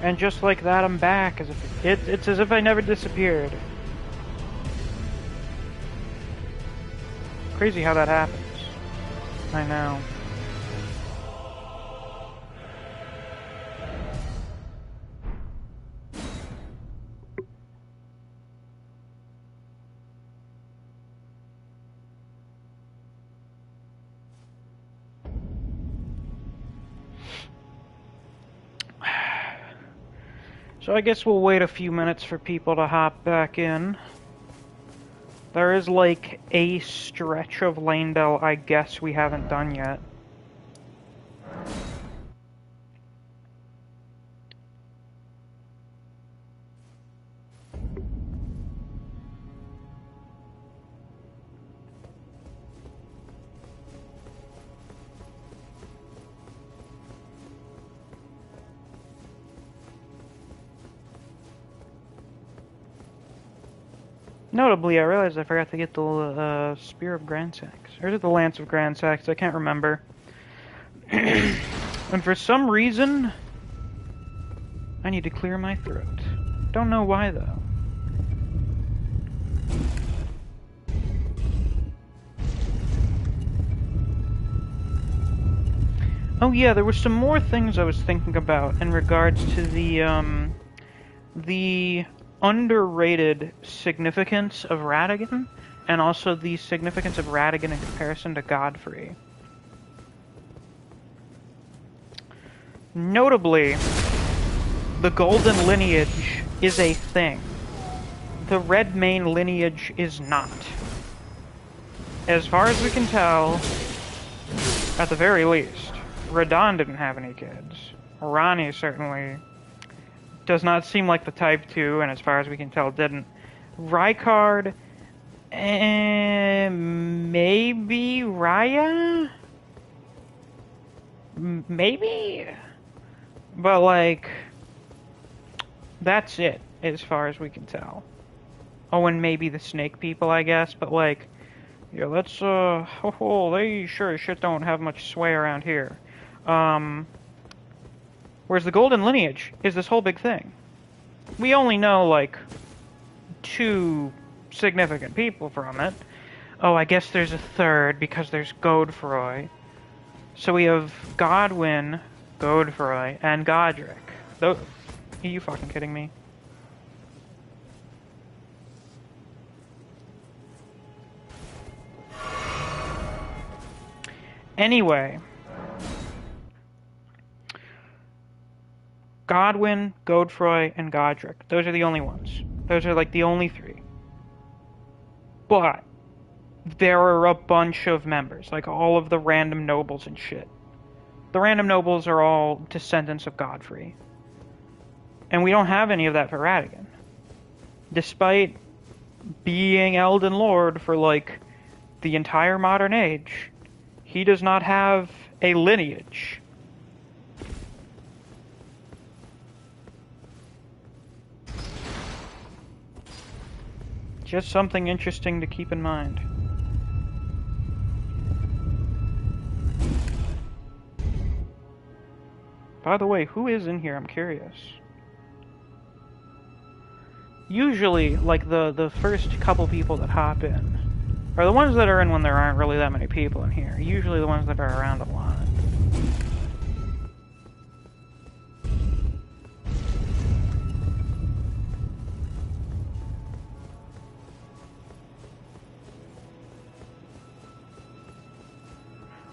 And just like that, I'm back. As if it's as if I never disappeared. Crazy how that happens. I know. So I guess we'll wait a few minutes for people to hop back in. There is like a stretch of Lanedale I guess we haven't done yet. Notably, I realized I forgot to get the Spear of Gransax. Or is it the Lance of Gransax? I can't remember. And for some reason, I need to clear my throat. Don't know why, though. Oh yeah, there were some more things I was thinking about in regards to the underrated significance of Radagon, and also the significance of Radagon in comparison to Godfrey. Notably, the Golden Lineage is a thing. The Red Mane lineage is not. As far as we can tell, at the very least, Radon didn't have any kids. Rani certainly does not seem like the type to, and as far as we can tell, didn't. Rykard, maybe Raya? Maybe? But, like, that's it, as far as we can tell. Oh, and maybe the snake people, I guess, but, like, yeah, let's, they sure as shit don't have much sway around here. Whereas the Golden Lineage is this whole big thing. We only know, like, 2 significant people from it. Oh, I guess there's a third, because there's Godfroy. So we have Godwyn, Godfroy, and Godric. Are you fucking kidding me? Anyway. Godwyn, Godfroy, and Godric. Those are the only ones. Those are like the only 3. But there are a bunch of members, like all of the random nobles and shit. The random nobles are all descendants of Godfrey. And we don't have any of that for Radagon. Despite being Elden Lord for like the entire modern age, he does not have a lineage. Just something interesting to keep in mind. By the way, who is in here? I'm curious. Usually, like, the first couple people that hop in are the ones that are in when there aren't really that many people in here. Usually the ones that are around a lot.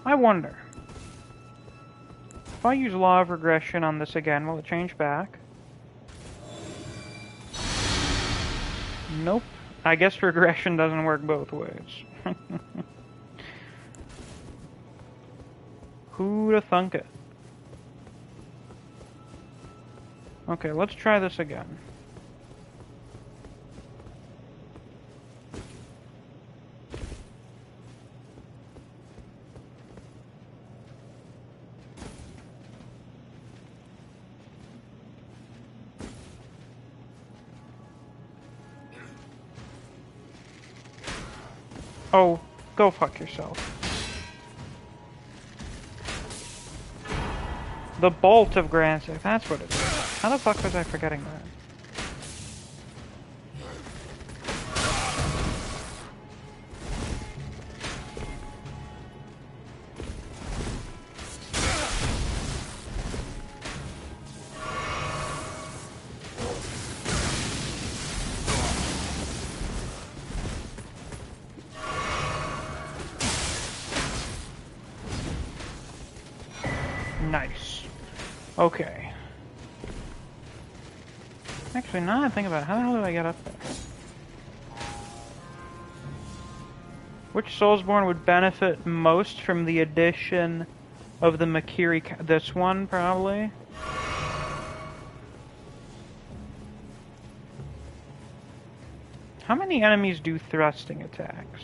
I wonder, if I use Law of Regression on this again, will it change back? Nope. I guess regression doesn't work both ways. Who'da thunk it? Okay, let's try this again. Oh, go fuck yourself. The Bolt of Gransack, that's what it is. How the fuck was I forgetting that? Nice. Okay. Actually, now that I think about it, how the hell did I get up there? Which Soulsborne would benefit most from the addition of the Makiri? This one, probably? How many enemies do thrusting attacks?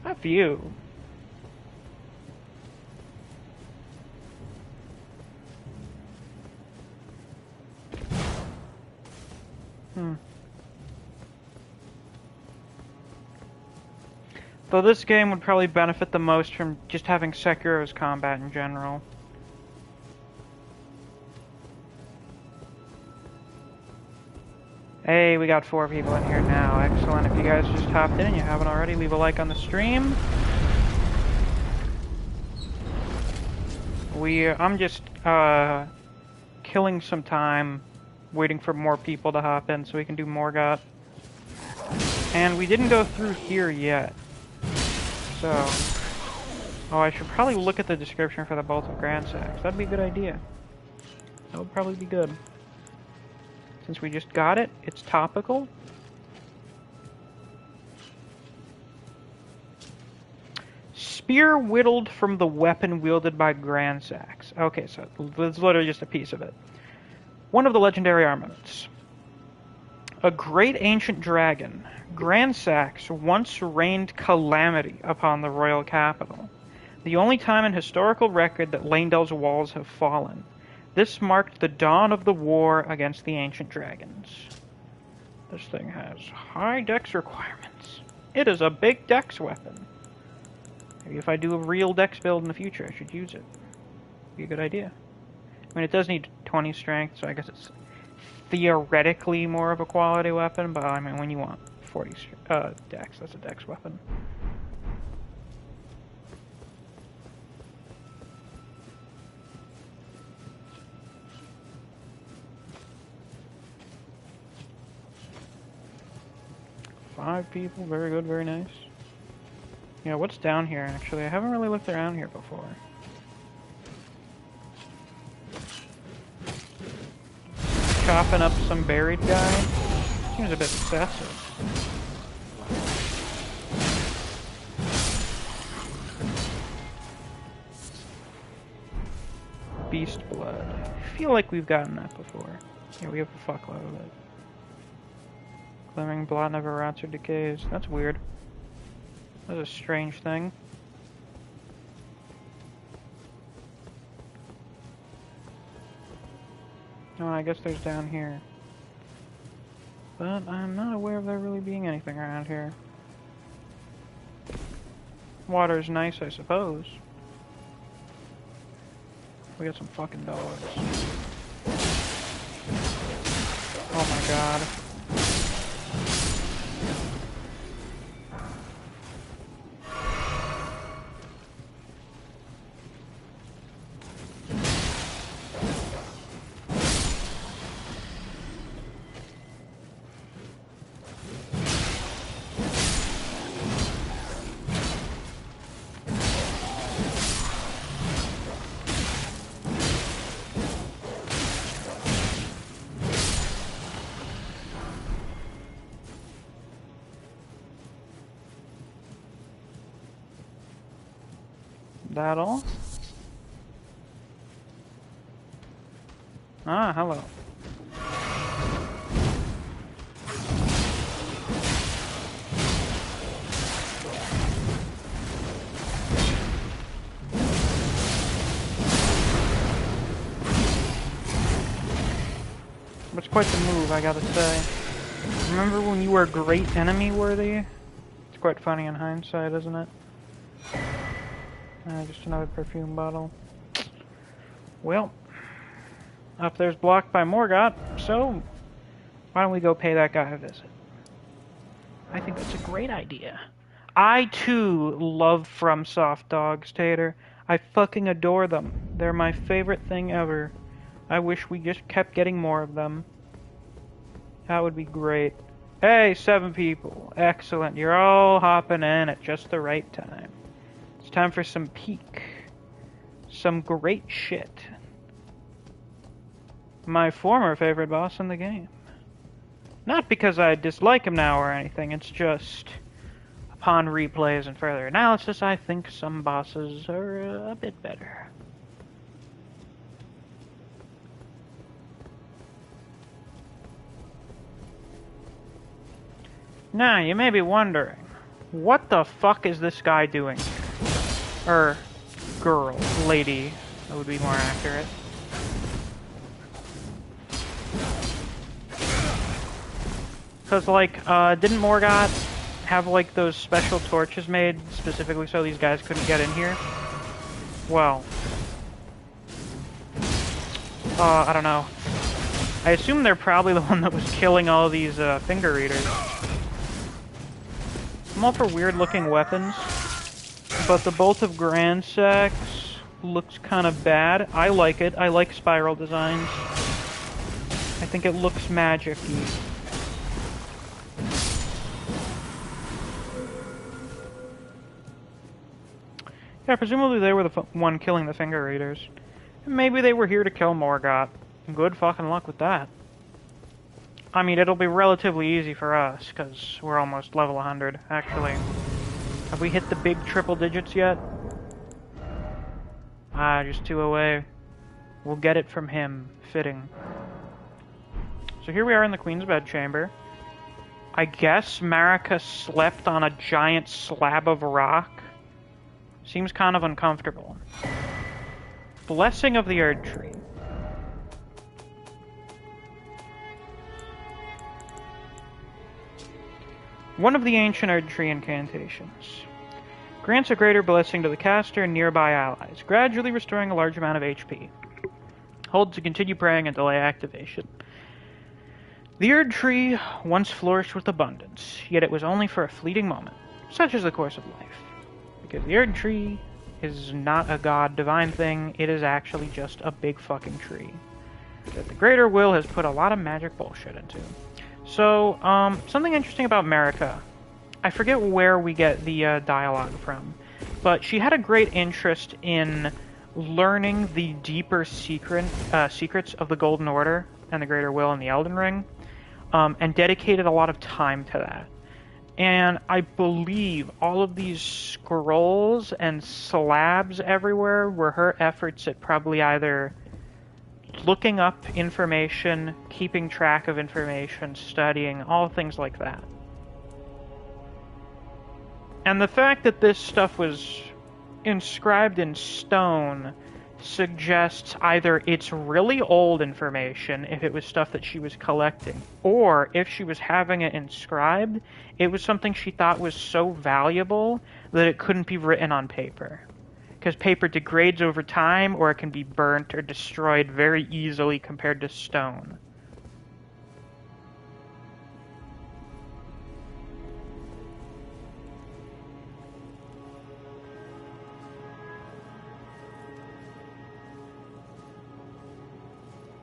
A few. Though this game would probably benefit the most from just having Sekiro's combat in general. Hey, we got 4 people in here now. Excellent. If you guys just hopped in and you haven't already, leave a like on the stream. I'm just killing some time, waiting for more people to hop in so we can do Morgott. And we didn't go through here yet. So, I should probably look at the description for the Bolt of Grandsax. That'd be a good idea. That would probably be good. Since we just got it, it's topical. Spear whittled from the weapon wielded by Grandsax. Okay, so it's literally just a piece of it. One of the legendary armaments. A great ancient dragon, Grandsax once rained calamity upon the royal capital. The only time in historical record that Leyndell's walls have fallen. This marked the dawn of the war against the ancient dragons. This thing has high dex requirements. It is a big dex weapon. Maybe if I do a real dex build in the future, I should use it. Be a good idea. I mean, it does need 20 strength, so I guess it's theoretically more of a quality weapon, but I mean, when you want 40 dex, that's a dex weapon. Five people, very good, very nice. Yeah, what's down here, actually? I haven't really looked around here before. Chopping up some buried guy? Seems a bit excessive. Beast blood. I feel like we've gotten that before. Yeah, we have a fuckload of it. Glimmering blood never rots or decays. That's weird. That's a strange thing. Oh, I guess there's down here. But I'm not aware of there really being anything around here. Water's nice, I suppose. We got some fucking dogs. Oh my god. That all? Ah, hello. It's quite the move, I gotta say. Remember when you were great enemy worthy? It's quite funny in hindsight, isn't it? Just another perfume bottle. Well, up there's blocked by Morgott, so why don't we go pay that guy a visit? I think that's a great idea. I, too, love FromSoft dogs, Tater. I fucking adore them. They're my favorite thing ever. I wish we just kept getting more of them. That would be great. Hey, 7 people. Excellent. You're all hopping in at just the right time. It's time for some peak. Some great shit. My former favorite boss in the game. Not because I dislike him now or anything, it's just, upon replays and further analysis, I think some bosses are a bit better. Now, you may be wondering, what the fuck is this guy doing here? Girl, lady, that would be more accurate. Because, like, didn't Morgott have, like, those special torches made specifically so these guys couldn't get in here? Well, I don't know. I assume they're probably the one that was killing all these, finger readers. I'm all for weird-looking weapons, but the Bolt of Grandsex looks kind of bad. I like it. I like spiral designs. I think it looks magic-y. Yeah, presumably they were the one killing the finger readers. Maybe they were here to kill Morgott. Good fucking luck with that. I mean, it'll be relatively easy for us, because we're almost level 100, actually. Have we hit the big triple digits yet? Ah, just 2 away. We'll get it from him. Fitting. So here we are in the Queen's Bedchamber. I guess Marika slept on a giant slab of rock. Seems kind of uncomfortable. Blessing of the Erdtree. One of the ancient Erdtree incantations. Grants a greater blessing to the caster and nearby allies, gradually restoring a large amount of HP. Hold to continue praying and delay activation. The Erdtree once flourished with abundance, yet it was only for a fleeting moment. Such is the course of life. Because the Erdtree is not a god divine thing, it is actually just a big fucking tree that the Greater Will has put a lot of magic bullshit into. So, something interesting about Marika. I forget where we get the dialogue from, but she had a great interest in learning the deeper secrets of the Golden Order and the Greater Will and the Elden Ring, and dedicated a lot of time to that. And I believe all of these scrolls and slabs everywhere were her efforts at probably either looking up information, keeping track of information, studying, all things like that. And the fact that this stuff was inscribed in stone suggests either it's really old information, if it was stuff that she was collecting, or if she was having it inscribed, it was something she thought was so valuable that it couldn't be written on paper. Because paper degrades over time, or it can be burnt or destroyed very easily compared to stone.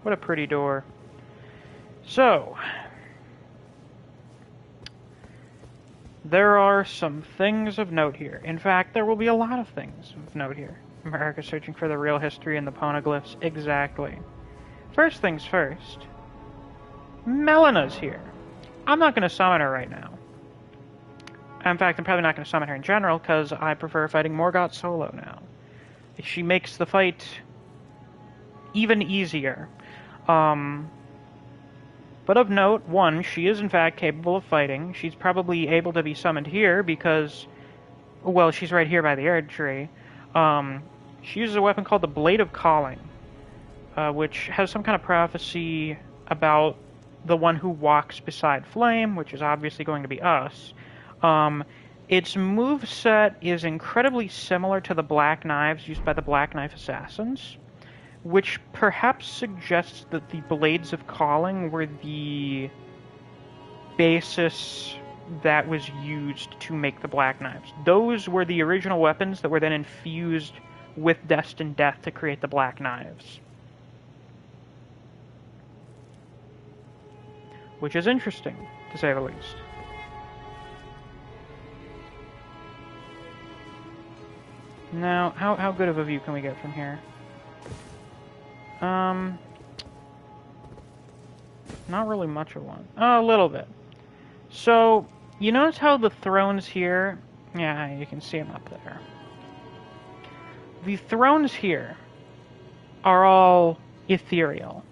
What a pretty door. So, there are some things of note here. In fact, there will be a lot of things of note here. Marika searching for the real history in the poneglyphs. Exactly. First things first. Melena's here. I'm not going to summon her right now. In fact, I'm probably not going to summon her in general, because I prefer fighting Morgott solo now. She makes the fight even easier. But of note, one, she is in fact capable of fighting. She's probably able to be summoned here because, well, she's right here by the Erdtree. She uses a weapon called the Blade of Calling, which has some kind of prophecy about the one who walks beside Flame, which is obviously going to be us. Its moveset is incredibly similar to the Black Knives used by the Black Knife Assassins, which perhaps suggests that the Blades of Calling were the basis that was used to make the Black Knives. Those were the original weapons that were then infused with Destined Death to create the Black Knives. Which is interesting, to say the least. Now, how good of a view can we get from here? Not really much of one. Oh, a little bit. So, you notice how the thrones here... Yeah, you can see them up there. The thrones here are all ethereal.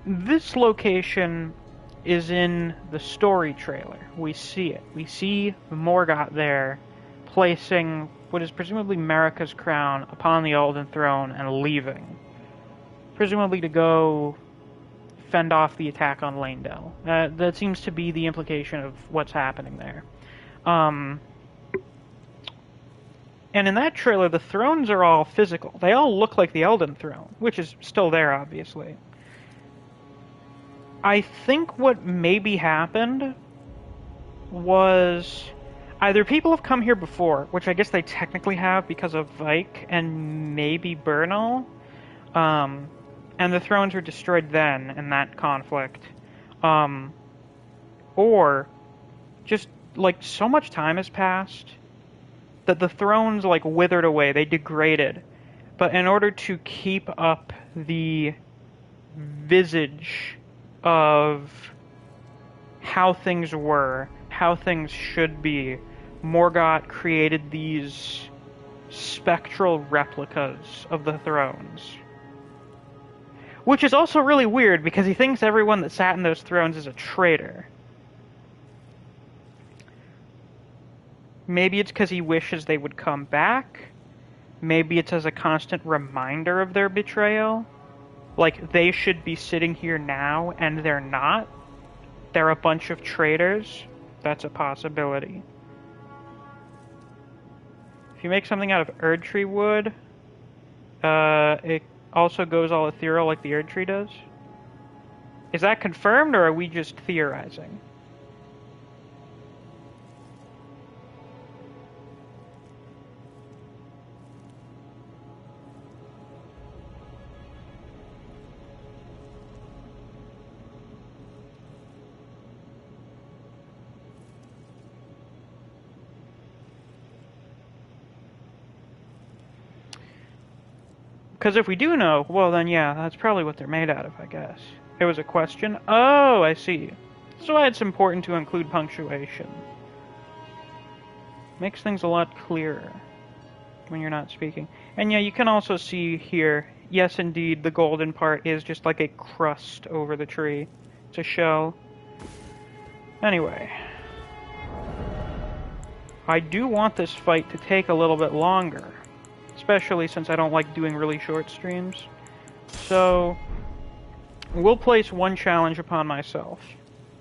This location is in the story trailer. We see it. We see Morgott there, placing what is presumably Marika's crown upon the Elden throne and leaving. Presumably to go fend off the attack on Lanedale. That seems to be the implication of what's happening there. And in that trailer, the thrones are all physical. They all look like the Elden throne, which is still there, obviously. I think what maybe happened was either people have come here before, which I guess they technically have because of Vike and maybe Bernal, and the thrones were destroyed then in that conflict, or just like so much time has passed that the thrones like withered away, they degraded, but in order to keep up the visage of how things were, how things should be, Morgott created these spectral replicas of the thrones. Which is also really weird, because he thinks everyone that sat in those thrones is a traitor. Maybe it's because he wishes they would come back. Maybe it's as a constant reminder of their betrayal. Like, they should be sitting here now, and they're not. They're a bunch of traitors. That's a possibility. If you make something out of Erdtree wood, it also goes all ethereal like the Erdtree does. Is that confirmed, or are we just theorizing? Because if we do know, well then yeah, that's probably what they're made out of, I guess. It was a question? Oh, I see. That's why it's important to include punctuation. Makes things a lot clearer when you're not speaking. And yeah, you can also see here, yes indeed, the golden part is just like a crust over the tree. It's a shell. Anyway. I do want this fight to take a little bit longer. Especially since I don't like doing really short streams. So, we'll place one challenge upon myself.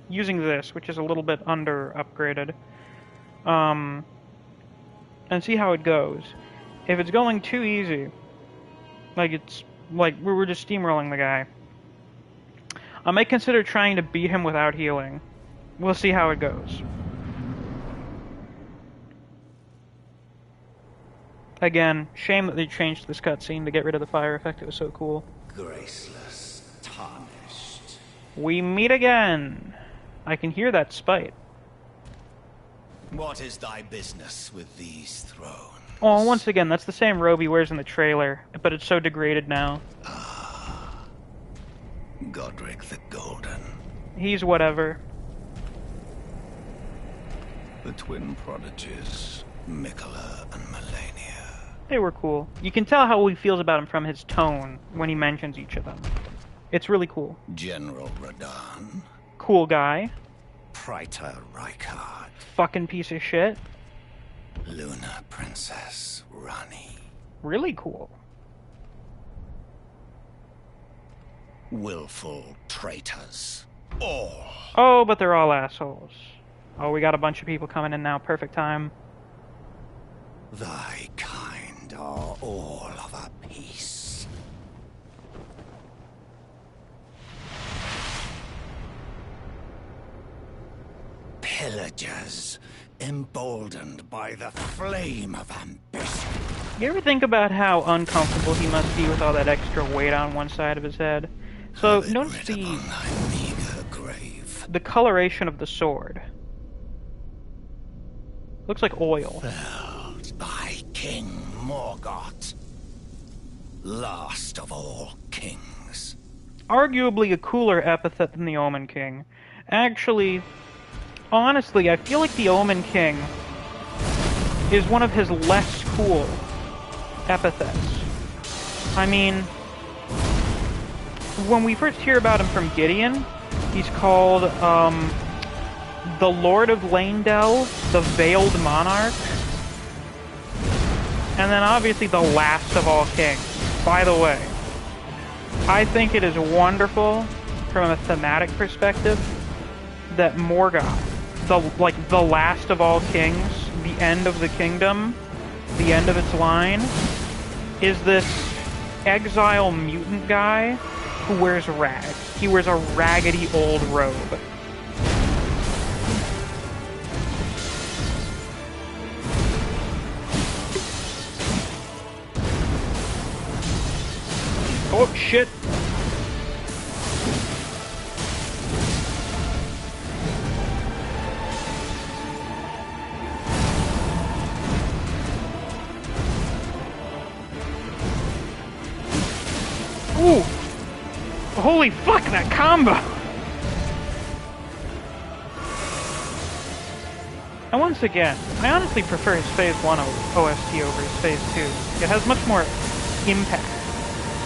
Using this, which is a little bit under-upgraded. And see how it goes. If it's going too easy, like we're just steamrolling the guy, I might consider trying to beat him without healing. We'll see how it goes. Again, shame that they changed this cutscene to get rid of the fire effect. It was so cool. Graceless, tarnished. We meet again. I can hear that spite. What is thy business with these thrones? Oh, once again, that's the same robe he wears in the trailer, but it's so degraded now. Ah, Godric the Golden. He's whatever. The twin prodigies, Mikola and Malenia. They were cool. You can tell how he feels about him from his tone when he mentions each of them. It's really cool. General Radahn. Cool guy. Praetor Rykard. Fucking piece of shit. Luna Princess Rani. Really cool. Willful traitors. All. Oh, but they're all assholes. Oh, we got a bunch of people coming in now. Perfect time. Thy kind and are all of a piece. Pillagers, emboldened by the flame of ambition. You ever think about how uncomfortable he must be with all that extra weight on one side of his head? So notice the coloration of the sword. Looks like oil. Felled by King Morgoth, last of all kings. Arguably a cooler epithet than the Omen King. Actually, honestly, I feel like the Omen King is one of his less cool epithets. I mean, when we first hear about him from Gideon, he's called, the Lord of Lanedell, the Veiled Monarch, and then obviously the last of all kings. By the way, I think it is wonderful from a thematic perspective that Morgoth, the last of all kings, the end of the kingdom, the end of its line, is this exile mutant guy who wears rags. He wears a raggedy old robe. Oh, shit. Ooh! Holy fuck, that combo! And once again, I honestly prefer his Phase 1 OST over his Phase 2. It has much more impact.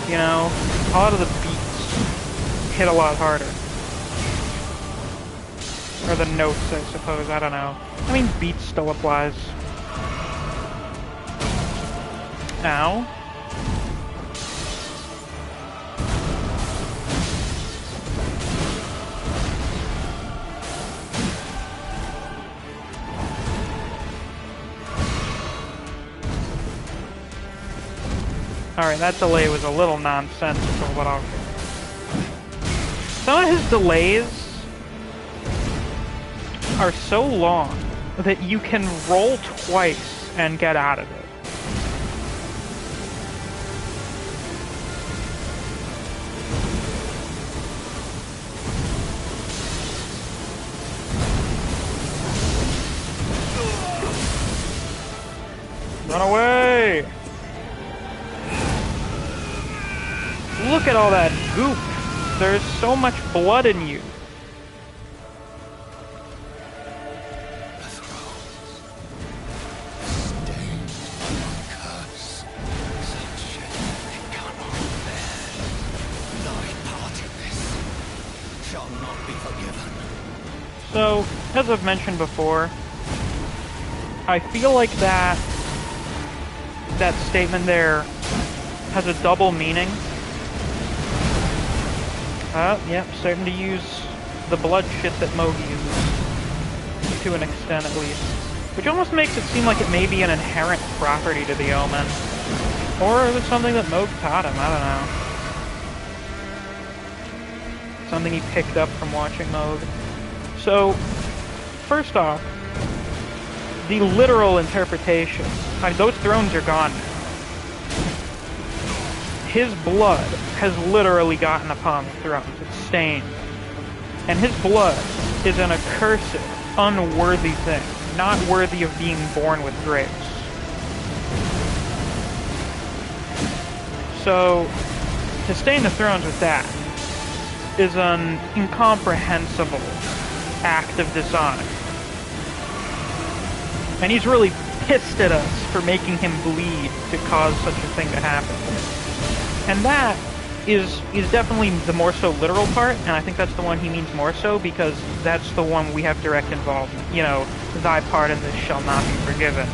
You know, a lot of the beats hit a lot harder. Or the notes, I suppose, I don't know. I mean, beats still applies. Ow. Alright, that delay was a little nonsensical, but okay. Some of his delays are so long that you can roll twice and get out of it. Run away! Look at all that goop! There's so much blood in you. The thrones, stained by curse, such they cannot bear. Thy part in this shall not be forgiven. So, as I've mentioned before, I feel like that statement there has a double meaning. Yep, starting to use the blood shit that Moog uses, to an extent at least. Which almost makes it seem like it may be an inherent property to the Omen. Or it was something that Moog taught him, I don't know. Something he picked up from watching Moog. So, first off, the literal interpretation. I mean, those thrones are gone now. His blood has literally gotten upon the thrones. It's stained. And his blood is an accursed, unworthy thing. Not worthy of being born with grace. So, to stain the thrones with that is an incomprehensible act of dishonor. And he's really pissed at us for making him bleed to cause such a thing to happen. And that is definitely the more so literal part, and I think that's the one he means more so, because that's the one we have direct involvement. You know, thy part in this shall not be forgiven.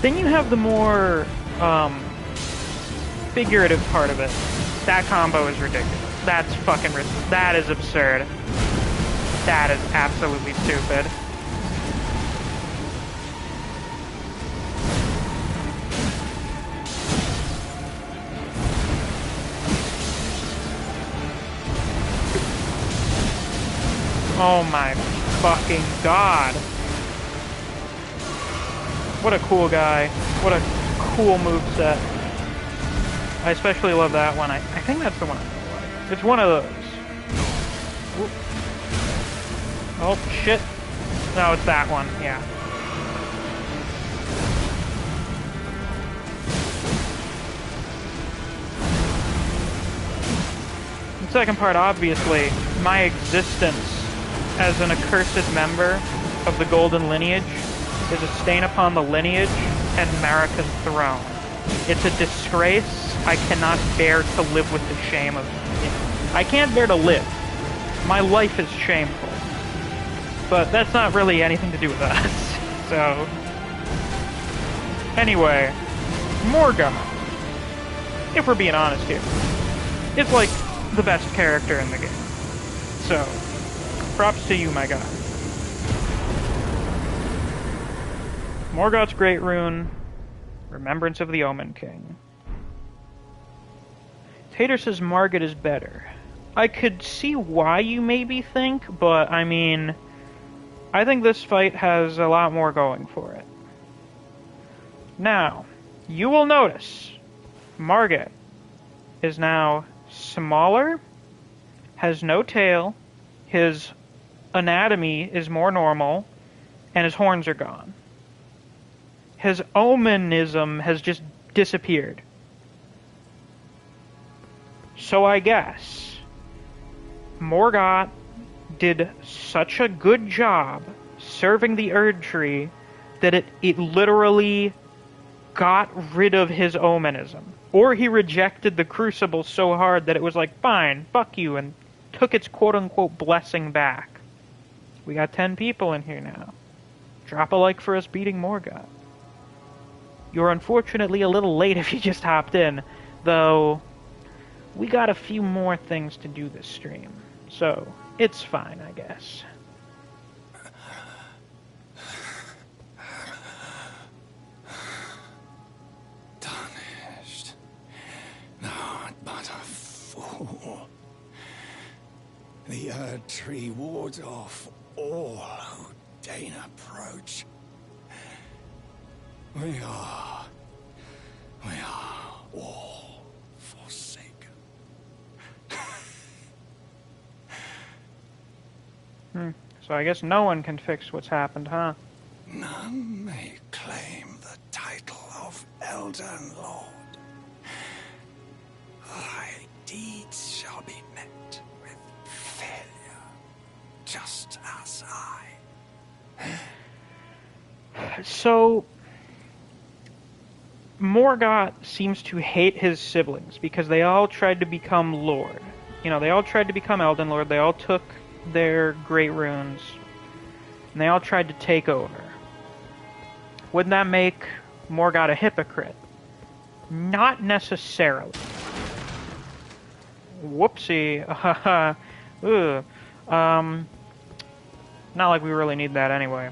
Then you have the more, figurative part of it. That combo is ridiculous. That's fucking that is absurd. That is absolutely stupid. Oh my fucking god. What a cool guy. What a cool moveset. I especially love that one. I think that's the one I really like. It's one of those. Whoop. Oh, shit. No, it's that one, yeah. The second part, obviously, my existence as an accursed member of the Golden Lineage is a stain upon the lineage and Marika's throne. It's a disgrace. I cannot bear to live with the shame of it. I can't bear to live. My life is shameful. But that's not really anything to do with us. So, anyway, Morgoth, if we're being honest here, is like the best character in the game. So, props to you, my guy. Morgoth's Great Rune, Remembrance of the Omen King. Tater says Margit is better. I could see why you maybe think, but I mean, I think this fight has a lot more going for it. Now, you will notice Margit is now smaller, has no tail, his anatomy is more normal, and his horns are gone. His omenism has just disappeared. So I guess Morgoth did such a good job serving the Erd Tree that it literally got rid of his omenism. Or he rejected the Crucible so hard that it was like, fine, fuck you, and took its quote-unquote blessing back. We got 10 people in here now. Drop a like for us beating Morgoth. You're unfortunately a little late if you just hopped in, though we got a few more things to do this stream, so it's fine, I guess. Tarnished, not but a fool. The Erd Tree wards off all who deign approach. We are all forsaken. So I guess no one can fix what's happened, huh? None may claim the title of Elden Lord. Thy deeds shall be met with failure, just as I. So Morgoth seems to hate his siblings because they all tried to become Lord. You know, they all tried to become Elden Lord. They all took their great runes, and they all tried to take over. Wouldn't that make Morgoth a hypocrite? Not necessarily. Whoopsie. Ugh. Not like we really need that anyway.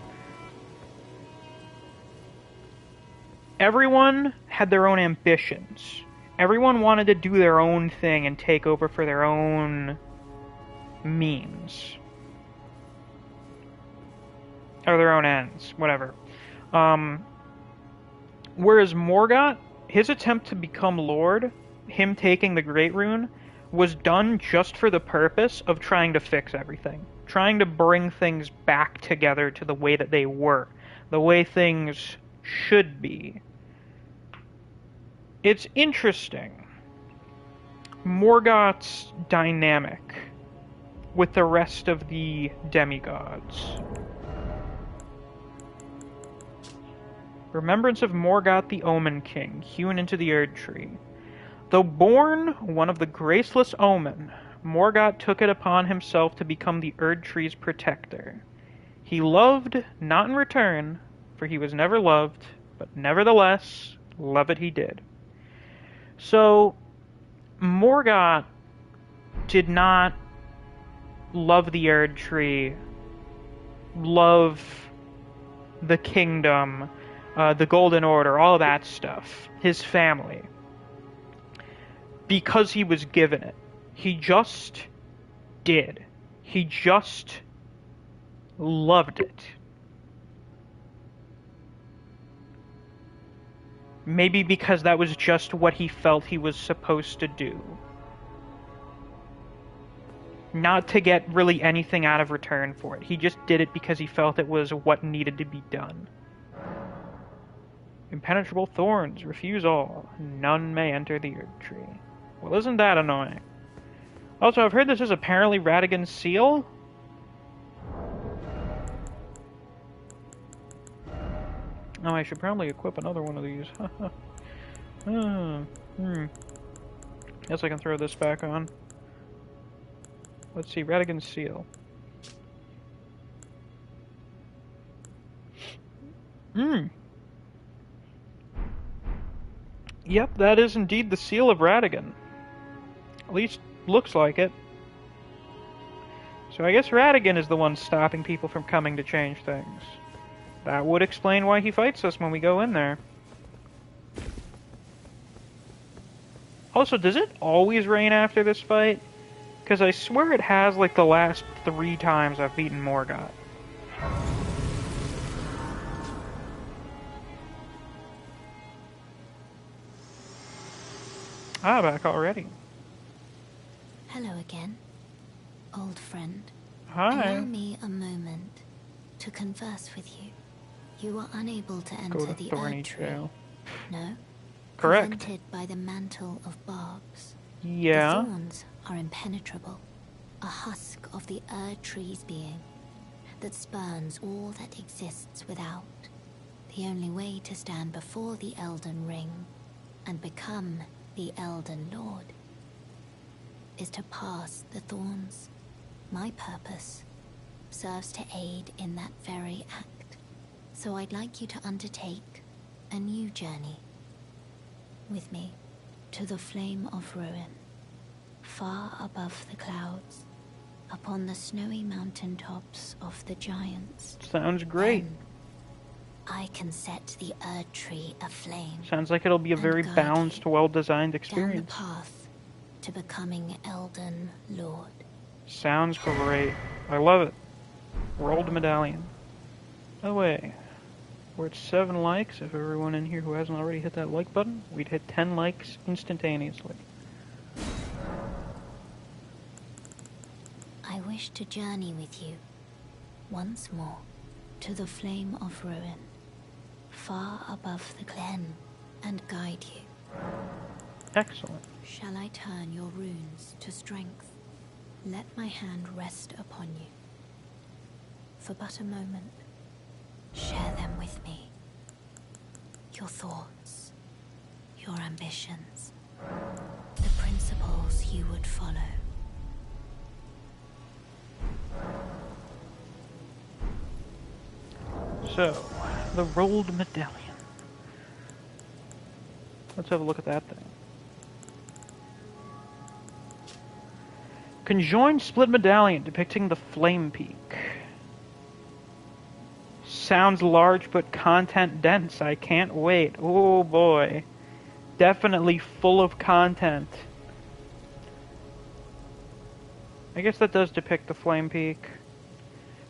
Everyone had their own ambitions. Everyone wanted to do their own thing and take over for their own means. Or their own ends, whatever. Whereas Morgoth, his attempt to become Lord, him taking the Great Rune, was done just for the purpose of trying to fix everything. Trying to bring things back together to the way that they were. The way things should be. It's interesting. Morgoth's dynamic with the rest of the demigods. Remembrance of Morgoth the Omen King, hewn into the Erd Tree. Though born one of the graceless Omen, Morgoth took it upon himself to become the Erd Tree's protector. He loved not in return, for he was never loved, but nevertheless, love it he did. So, Morgoth did not love the Erd Tree, love the kingdom, the Golden Order, all that stuff, his family, because he was given it. He just did. He just Loved it. Maybe because that was just what he felt he was supposed to do. Not to get really anything out of return for it. He just did it because he felt it was what needed to be done. Impenetrable thorns, refuse all. None may enter the Erd Tree. Well, isn't that annoying? Also, I've heard this is apparently Radigan's seal. Oh, I should probably equip another one of these. Guess I can throw this back on. Let's see, Radigan's seal. Yep, that is indeed the seal of Radigan. At least looks like it. So I guess Radigan is the one stopping people from coming to change things. That would explain why he fights us when we go in there. Also, does it always rain after this fight? Because I swear it has like the last 3 times I've beaten Morgott. Ah, back already. Hello again, old friend. Hi. Allow me a moment to converse with you. You were unable to enter the Thorny Erd Tree. Trail. No? Correct. Prevented by the mantle of barbs. Yeah. The thorns are impenetrable. A husk of the Erd Tree's being that spurns all that exists without. The only way to stand before the Elden Ring and become the Elden Lord is to pass the thorns. My purpose serves to aid in that very act. So I'd like you to undertake a new journey with me to the Flame of Ruin, far above the clouds, upon the snowy mountaintops of the giants. Sounds great. Then I can set the Erd Tree aflame. Sounds like it'll be a very guide balanced, you well-designed down the experience. path to becoming Elden Lord. Sounds great. I love it. Rolled medallion. By the way, we're at 7 likes. If everyone in here who hasn't already hit that like button, we'd hit 10 likes instantaneously. I wish to journey with you once more to the Flame of Ruin, far above the glen, and guide you. Excellent. Shall I turn your runes to strength? Let my hand rest upon you. For but a moment, share them with me. Your thoughts, your ambitions, the principles you would follow. So, the rolled medallion. Let's have a look at that thing. Conjoined split medallion depicting the Flame Peak. Sounds large but content dense. I can't wait. Oh boy. Definitely full of content. I guess that does depict the Flame Peak.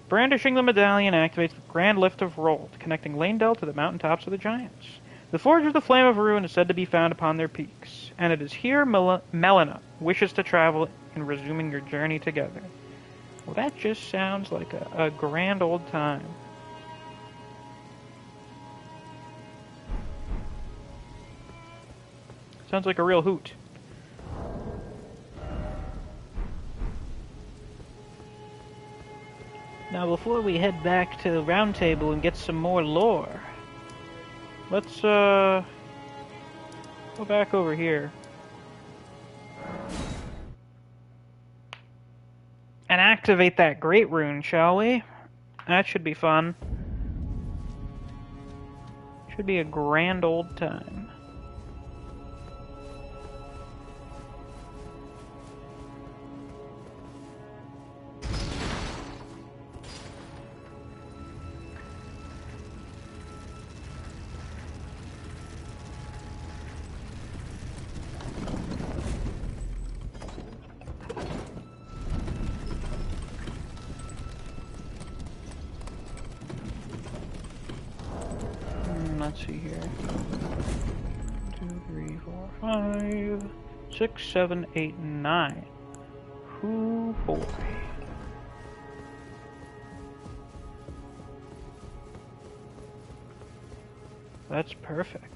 Brandishing the medallion activates the Grand Lift of Rold, connecting Lanedell to the mountaintops of the Giants. The Forge of the Flame of Ruin is said to be found upon their peaks, and it is here Melina wishes to travel in resuming your journey together. Well, that just sounds like a grand old time. Sounds like a real hoot. Now, before we head back to the round table and get some more lore, let's go back over here and activate that Great Rune, shall we? That should be fun. Should be a grand old time. let's see here. 2, 3, 4, 5, 6, 7, 8, 9. Hoo boy. That's perfect.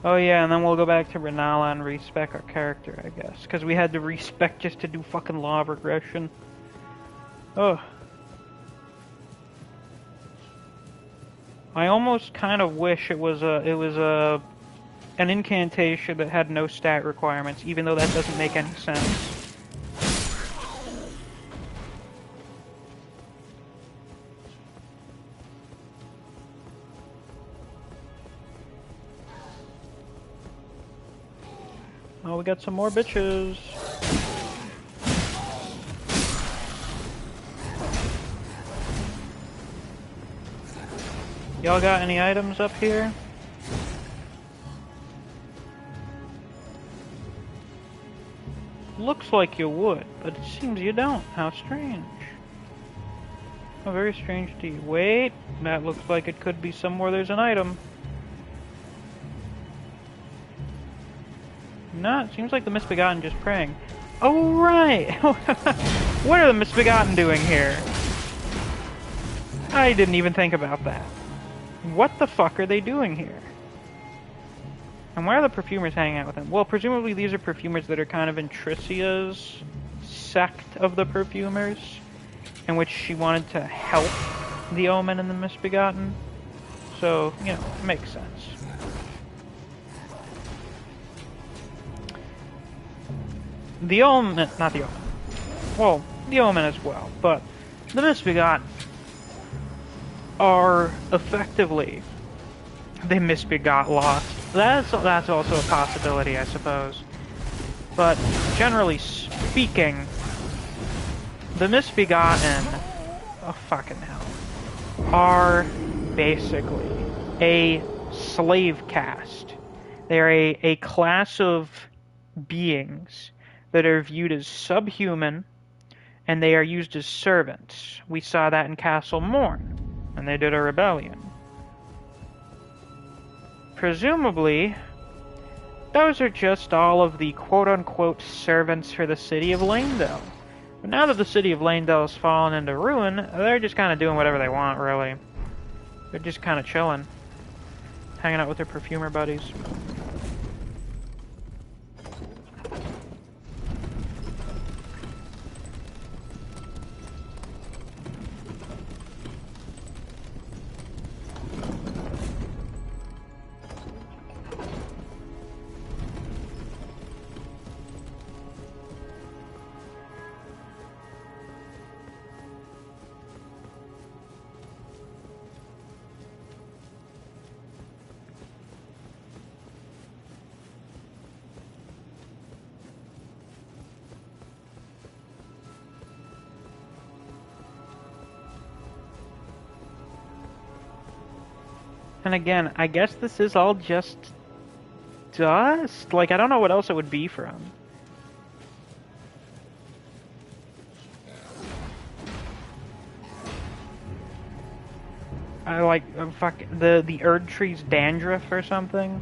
Oh yeah, and then we'll go back to Renala and respec our character, I guess. Because we had to respec just to do fucking law of regression. Ugh. I almost kind of wish it was an incantation that had no stat requirements, even though that doesn't make any sense. Oh, we got some more bitches. Y'all got any items up here? Looks like you would, but it seems you don't. How strange. Oh, very strange to you. Wait, that looks like it could be somewhere there's an item. No, it seems like the Misbegotten just praying. Oh, right! What are the Misbegotten doing here? I didn't even think about that. What the fuck are they doing here? And why are the perfumers hanging out with him? Well, presumably these are perfumers that are kind of in Tricia's sect of the perfumers, in which she wanted to help the Omen and the Misbegotten. So, you know, it makes sense. The Omen, not the Omen. Well, the Omen as well, but the Misbegotten are effectively the Misbegot lost. That's also a possibility, I suppose. But generally speaking, the Misbegotten, oh fucking hell, are basically a slave caste. They're a class of beings that are viewed as subhuman, and they are used as servants. We saw that in Castle Morn, and they did a rebellion. Presumably, those are just all of the quote-unquote servants for the city of Lanedale. But now that the city of Lanedale has fallen into ruin, they're just kind of doing whatever they want, really. They're just kind of chilling. Hanging out with their perfumer buddies. And again, I guess this is all just dust? Like, I don't know what else it would be from. I like, fuck, the Erd tree's dandruff or something?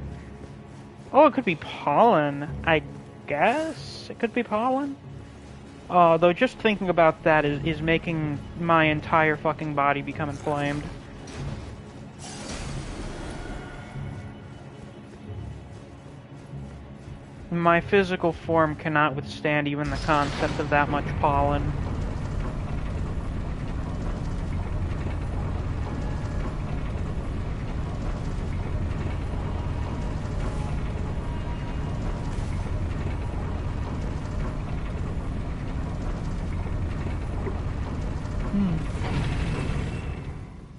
Oh, it could be pollen, I guess? It could be pollen? Though just thinking about that is making my entire fucking body become inflamed. My physical form cannot withstand even the concept of that much pollen.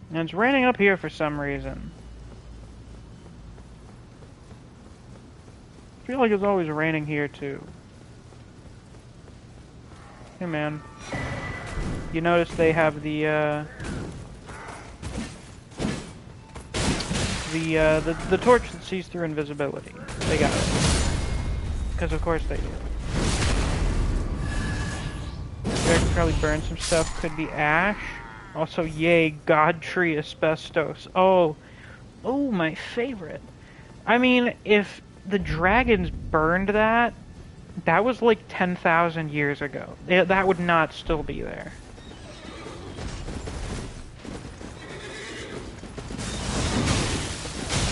And it's raining up here for some reason. I feel like it's always raining here too. Hey man, you notice they have the torch that sees through invisibility. They got it. Because of course they do. I could probably burn some stuff. Could be ash. Also, yay, God Tree Asbestos. Oh, my favorite. I mean, if the dragons burned that, that was like 10,000 years ago. That would not still be there.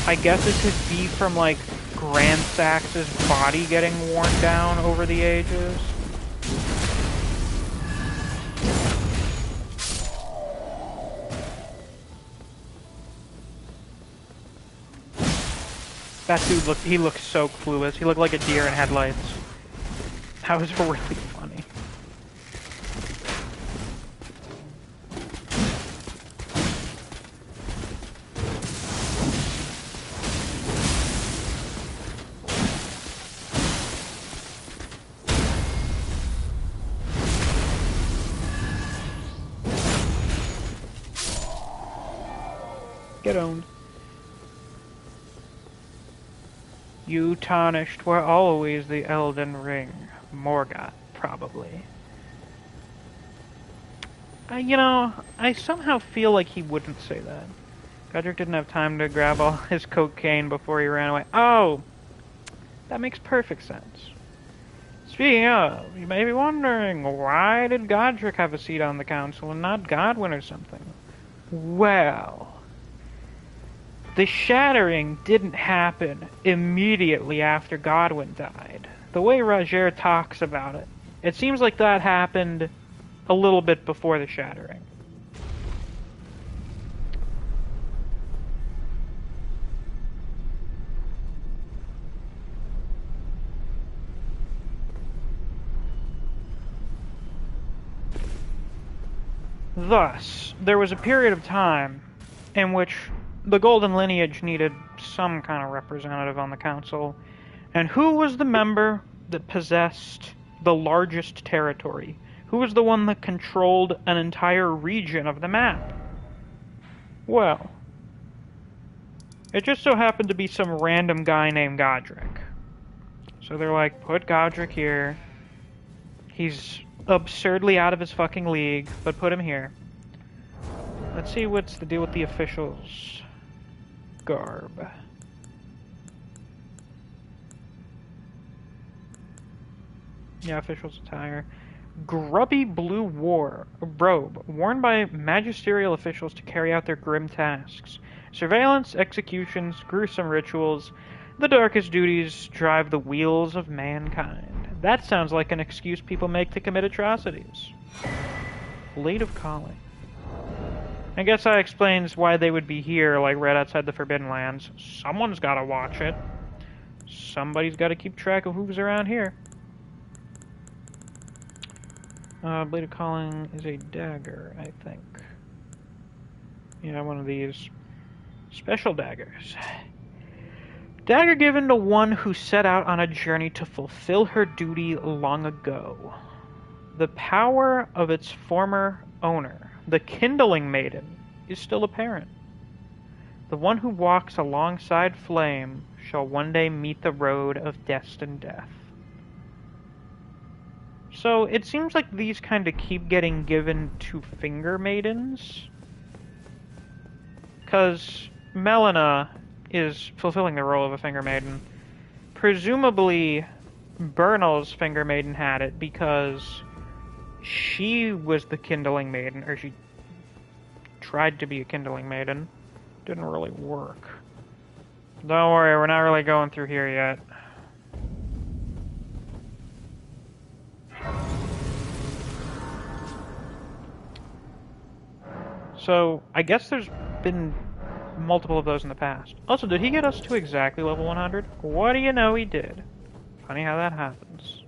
I guess it could be from, like, Grand Sax's body getting worn down over the ages. That dude he looked so clueless. He looked like a deer in headlights. That was really funny. Get owned. You tarnished were always the Elden Ring. Morgoth, probably. You know, I somehow feel like he wouldn't say that. Godric didn't have time to grab all his cocaine before he ran away. Oh! That makes perfect sense. Speaking of, you may be wondering, why did Godric have a seat on the council and not Godwyn or something? Well... the shattering didn't happen immediately after Godwyn died. The way Roger talks about it, it seems like that happened a little bit before the shattering. Thus, there was a period of time in which the Golden Lineage needed some kind of representative on the council. And who was the member that possessed the largest territory? Who was the one that controlled an entire region of the map? Well, it just so happened to be some random guy named Godric. So they're like, put Godric here. He's absurdly out of his fucking league, but put him here. Let's see what's the deal with the officials. Garb. Yeah, officials attire. Grubby blue robe, worn by magisterial officials to carry out their grim tasks. Surveillance, executions, gruesome rituals. The darkest duties drive the wheels of mankind. That sounds like an excuse people make to commit atrocities. Blade of Calling. I guess that explains why they would be here, like right outside the Forbidden Lands. Someone's gotta watch it. Somebody's gotta keep track of who's around here. Blade of Calling is a dagger, I think. Yeah, one of these. Special daggers. Dagger given to one who set out on a journey to fulfill her duty long ago. The power of its former owner, the Kindling Maiden, is still apparent. The one who walks alongside flame shall one day meet the road of destined death. So it seems like these kind of keep getting given to Finger Maidens. Because Melina is fulfilling the role of a Finger Maiden. Presumably, Bernal's Finger Maiden had it because she was the Kindling Maiden, or she tried to be a Kindling Maiden. Didn't really work. Don't worry, we're not really going through here yet. So, I guess there's been multiple of those in the past. Also, did he get us to exactly level 100? What do you know, he did. Funny how that happens.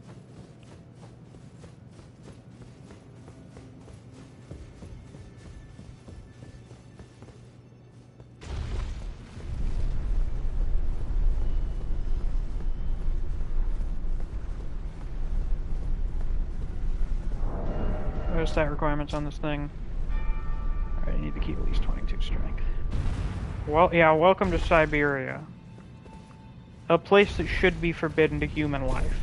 What are stat requirements on this thing? Alright, I need to keep at least 22 strength. Well, yeah, welcome to Siberia. A place that should be forbidden to human life.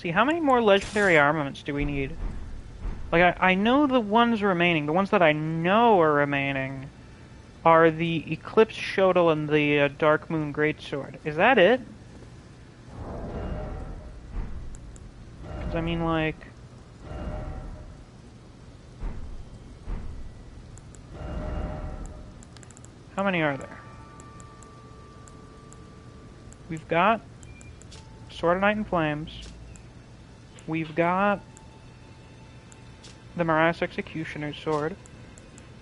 see, how many more legendary armaments do we need? Like, I know the ones remaining, the ones that I know are remaining, are the Eclipse Shotel and the Dark Moon Greatsword. Is that it? Because, I mean, like... How many are there? We've got Sword of Night and Flames. We've got the Marias Executioner's Sword.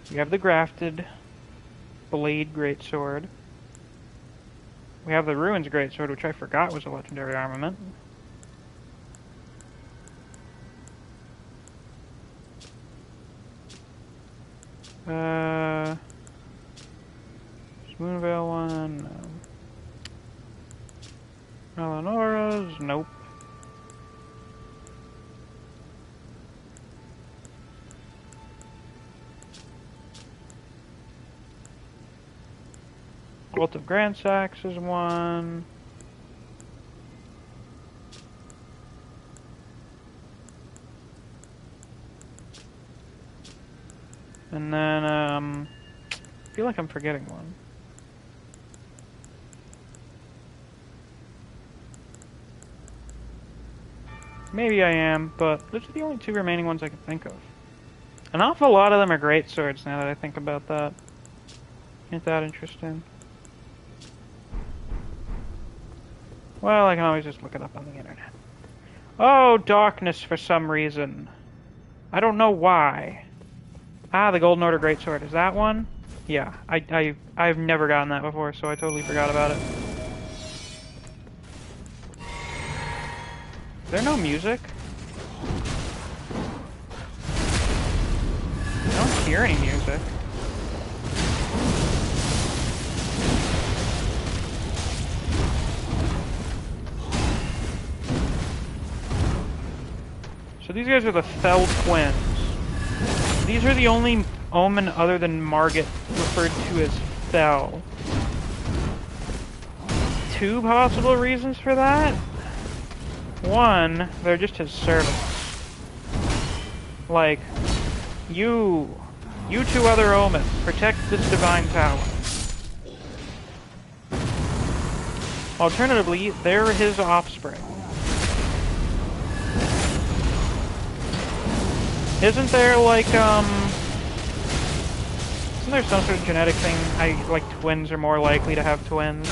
We have the Grafted Blade Greatsword. We have the Ruins Greatsword, which I forgot was a legendary armament. Moonveil one, no. Eleonora's, nope. Bolt of Grand Sax is one. And then, I feel like I'm forgetting one. Maybe I am, but those are the only two remaining ones I can think of. An awful lot of them are great swords now that I think about that. Ain't that interesting? Well, I can always just look it up on the internet. Oh, darkness for some reason. I don't know why. Ah, the Golden Order Greatsword. Is that one? Yeah, I've never gotten that before, so I totally forgot about it. Is there no music? I don't hear any music. So these guys are the Fell Twins. These are the only omen other than Margit referred to as Fell. Two possible reasons for that? One, they're just his servants. Like, you two other omens, protect this divine tower. Alternatively, they're his offspring. Isn't there, like, isn't there some sort of genetic thing, like twins are more likely to have twins?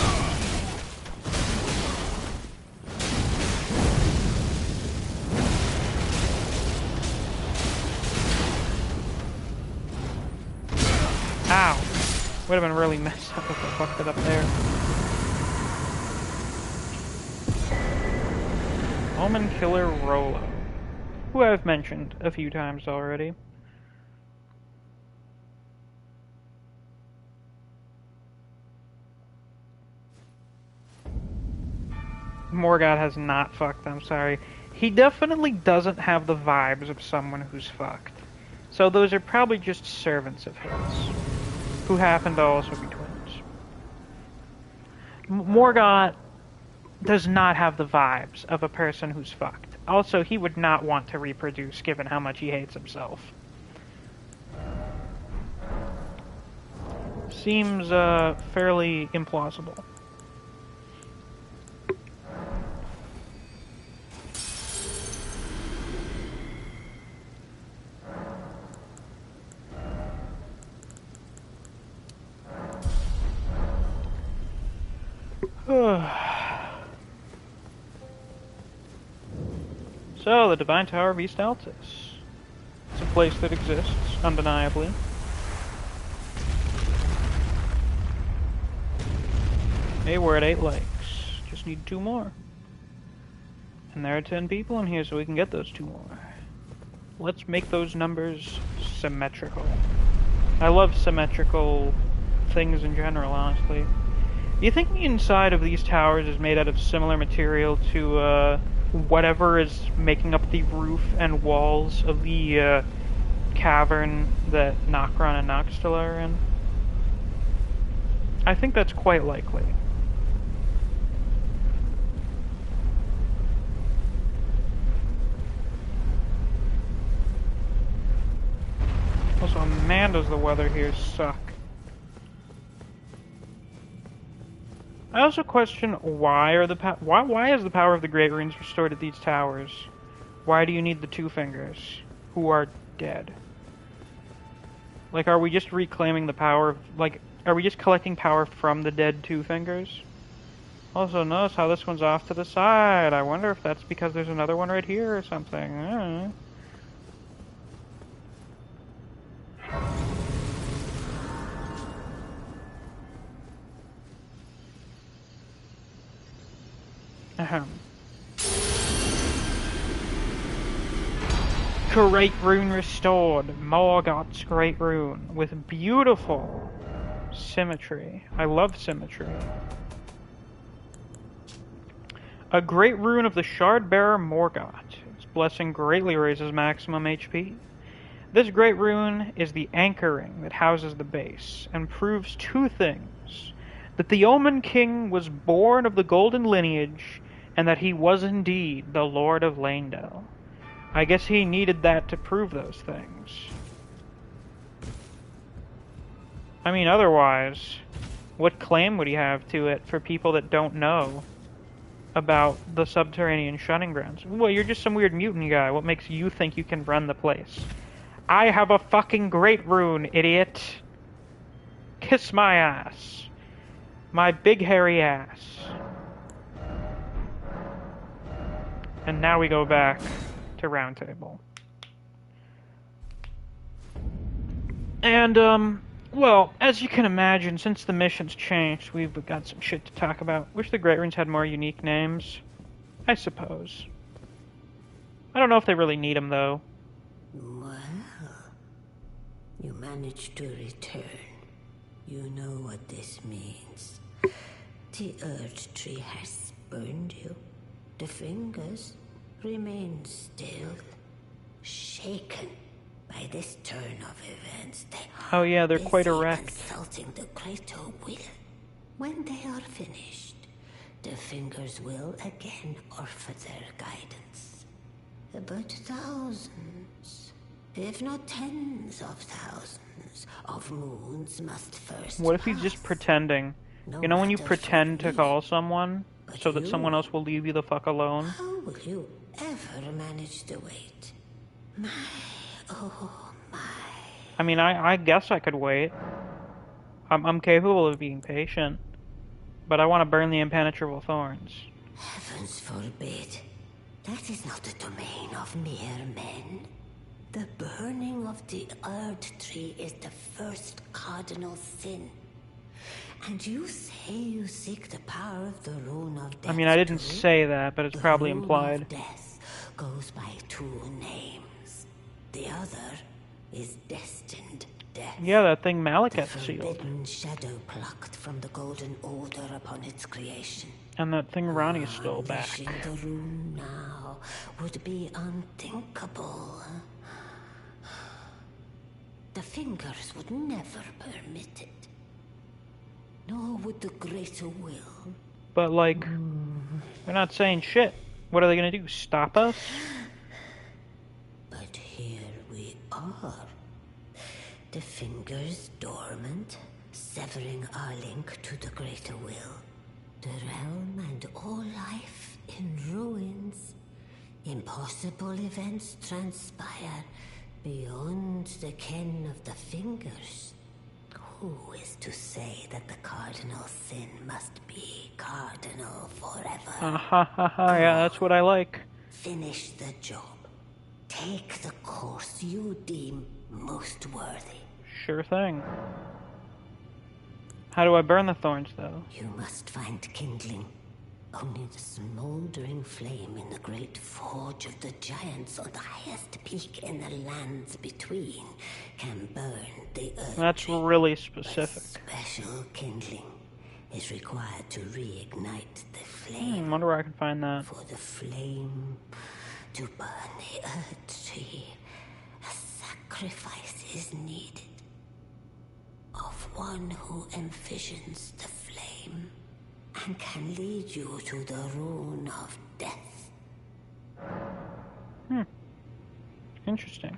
Ow! Would have been really messed up if I fucked it up there. Omen Killer Rolo, who I've mentioned a few times already. Morgoth has not fucked, I'm sorry. He definitely doesn't have the vibes of someone who's fucked. So those are probably just servants of his, who happen to also be twins. Morgoth does not have the vibes of a person who's fucked. Also, he would not want to reproduce given how much he hates himself. Seems fairly implausible. So, the Divine Tower of East Altus. It's a place that exists, undeniably. Hey, we're at 8 lakes. Just need 2 more. And there are 10 people in here, so we can get those 2 more. Let's make those numbers symmetrical. I love symmetrical things in general, honestly. Do you think the inside of these towers is made out of similar material to, whatever is making up the roof and walls of the, cavern that Nokron and Noxtella are in? I think that's quite likely. man does the weather here suck. I also question why is the power of the Great Runes restored at these towers? Why do you need the Two Fingers, who are dead? Like, are we just reclaiming the power of, like, are we just collecting power from the dead Two Fingers? Also, notice how this one's off to the side. I wonder if that's because there's another one right here or something. Ahem. Great Rune restored. Morgoth's Great Rune with beautiful symmetry. I love symmetry. A Great Rune of the Shard-Bearer Morgoth. Its blessing greatly raises maximum HP. This Great Rune is the anchoring that houses the base, and proves two things. That the Omen King was born of the Golden Lineage, and that he was indeed the Lord of Leyndell. I guess he needed that to prove those things. I mean, otherwise, what claim would he have to it for people that don't know about the subterranean shunning grounds? Well, you're just some weird mutant guy. What makes you think you can run the place? I have a fucking Great Rune, idiot. Kiss my ass. My big hairy ass. And now we go back to Roundtable. And, well, as you can imagine, since the mission's changed, we've got some shit to talk about. Wish the Great Runes had more unique names. I suppose. I don't know if they really need them, though. Well, you managed to return. You know what this means. The Earth Tree has spurned you. The fingers remain still, shaken by this turn of events. They Oh yeah, they're quite busy erect. Consulting the greater will. When they are finished, the fingers will again offer their guidance. But thousands, if not tens of thousands, of moons must first What if he's just pass. pretending? No You know when you matter pretend for to me, call someone but so that you- someone else will leave you the fuck alone? How will you ever manage to wait? My, oh my. I mean, I guess I could wait. I'm capable of being patient. But I want to burn the impenetrable thorns. Heavens forbid. That is not the domain of mere men. The burning of the Earth Tree is the first cardinal sin. And you say you seek the power of the Rune of Death. I mean, I didn't too? say that, but it's The probably Rune implied. of Death goes by two names. The other is Destined Death. Yeah, that thing The Malekith sealed. forbidden shadow plucked from the Golden Order upon its creation. And that thing Ronnie's still back. Unleashing the rune now would be unthinkable. The fingers would never permit it. Nor would the greater will. But, like, they're not saying shit. What are they gonna do? Stop us? But here we are. The fingers dormant, severing our link to the greater will. The realm and all life in ruins. Impossible events transpire beyond the ken of the fingers. Who is to say that the cardinal sin must be cardinal forever? Yeah, that's what I like. Finish the job. Take the course you deem most worthy. Sure thing. How do I burn the thorns, though? You must find kindling. Only the smoldering flame in the great forge of the giants on the highest peak in the lands between can burn the earth. That's tree. really But specific. special kindling is required to reignite the I flame. wonder where I can find that. For the flame to burn the earth tree, a sacrifice is needed. Of one who envisions the flame and can lead you to the rune of death. Interesting.